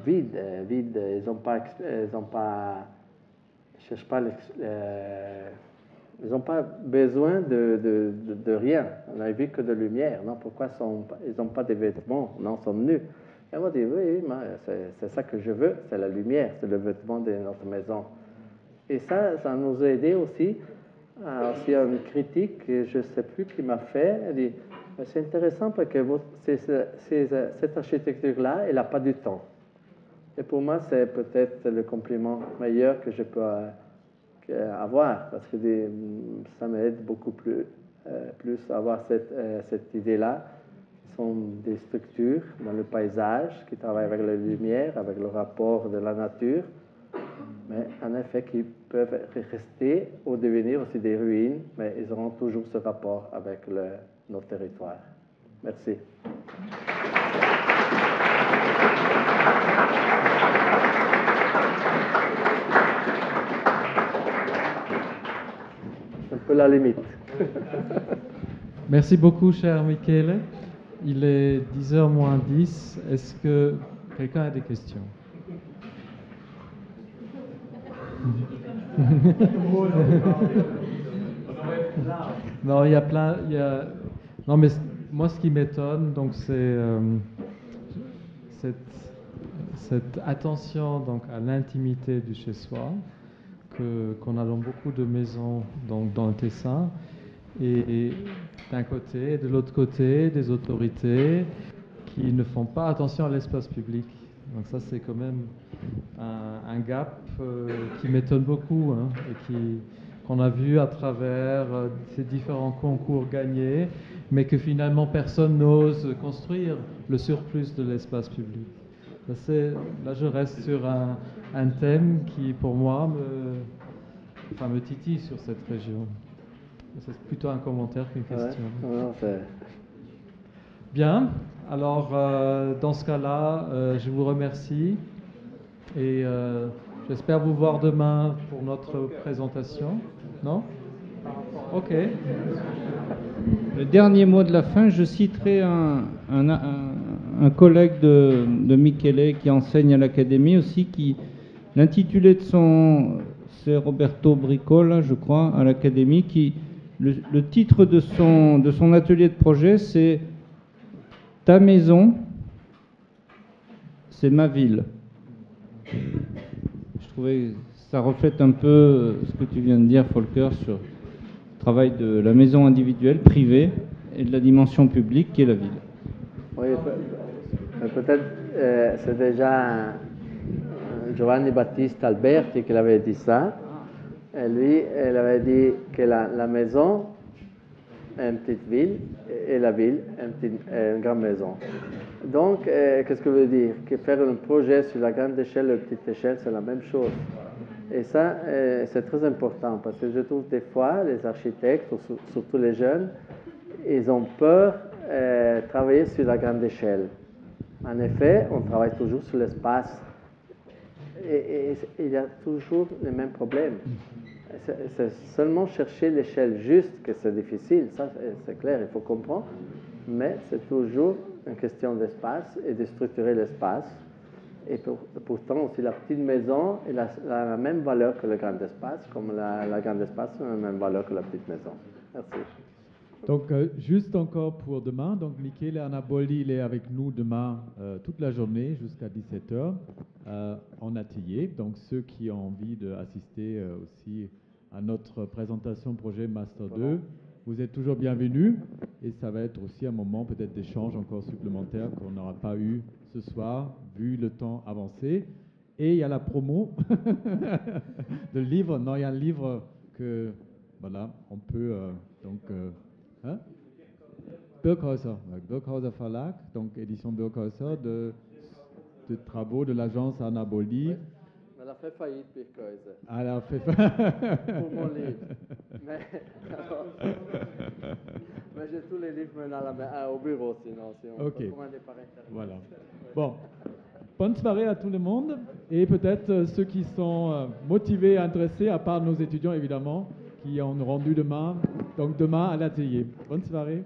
vides, ils n'ont pas besoin de rien. On n'a vu que de lumière, non? Pourquoi ils n'ont pas de vêtements? Non, ils sont nus. Et on m'a dit, oui, c'est ça que je veux, c'est la lumière, c'est le vêtement de notre maison. Et ça nous a aidé aussi. Aussi une critique, je ne sais plus qui m'a fait, elle dit, c'est intéressant parce que cette architecture-là, elle n'a pas du temps. Et pour moi, c'est peut-être le compliment meilleur que je peux avoir, parce que ça m'aide beaucoup plus à avoir cette idée-là. Ce sont des structures dans le paysage qui travaillent avec la lumière, avec le rapport de la nature, mais en effet qui peuvent rester ou devenir aussi des ruines, mais ils auront toujours ce rapport avec nos territoires. Merci. C'est un peu la limite. Merci beaucoup, cher Michele. Il est 10h moins 10. Est-ce que quelqu'un a des questions? Non, il y a plein. Non, mais moi, ce qui m'étonne, donc, c'est cette attention donc à l'intimité du chez-soi qu'on a dans beaucoup de maisons donc, dans le Tessin. Et d'un côté, et de l'autre côté, des autorités qui ne font pas attention à l'espace public. Donc ça, c'est quand même un gap qui m'étonne beaucoup, hein, et qu'on a vu à travers ces différents concours gagnés, mais que finalement personne n'ose construire le surplus de l'espace public. Là, je reste sur un thème qui, pour moi, me titille sur cette région. C'est plutôt un commentaire qu'une question. Ouais, Bien, alors dans ce cas-là, je vous remercie et j'espère vous voir demain pour notre présentation. Non? Ok. Le dernier mot de la fin, je citerai un collègue de Michele qui enseigne à l'académie aussi, qui l'intitulé de c'est Roberto Bricola, je crois, à l'académie, qui le titre de son atelier de projet, c'est Ta maison, c'est ma ville. Je trouvais que ça reflète un peu ce que tu viens de dire, Volker, sur le travail de la maison individuelle, privée, et de la dimension publique qui est la ville. Oui, peut-être c'est déjà Giovanni Battista Alberti qui avait dit ça. Et lui, il avait dit que la maison est une petite ville et la ville est une grande maison. Donc, qu'est-ce que veut dire? Que faire un projet sur la grande échelle et la petite échelle, c'est la même chose. Et ça, c'est très important parce que je trouve des fois, les architectes, surtout les jeunes, ils ont peur de travailler sur la grande échelle. En effet, on travaille toujours sur l'espace et il y a toujours les mêmes problèmes. C'est seulement chercher l'échelle juste que c'est difficile, ça c'est clair, il faut comprendre, mais c'est toujours une question d'espace et de structurer l'espace. Et pourtant aussi la petite maison elle a la même valeur que le grand espace, comme la grande espace a la même valeur que la petite maison. Merci. Donc, juste encore pour demain, donc Michele Anaboldi, il est avec nous demain toute la journée jusqu'à 17h en atelier. Donc, ceux qui ont envie d'assister aussi à notre présentation projet Master 2, vous êtes toujours bienvenus. Et ça va être aussi un moment peut-être d'échange encore supplémentaire qu'on n'aura pas eu ce soir, vu le temps avancé. Et il y a la promo de livre. Non, il y a un livre que, voilà, on peut Birkhäuser Verlag, donc édition Birkhäuser, de travaux de l'agence Anaboldi. Elle a fait faillite, Birkhäuser. Elle a fait pour mon livre. Mais j'ai tous les livres maintenant au bureau, sinon si on peut commander par Internet. Voilà. Bon, bonne soirée à tout le monde et peut-être ceux qui sont motivés, intéressés, à part nos étudiants évidemment, qui ont rendu demain, donc demain à l'atelier. Bonne soirée.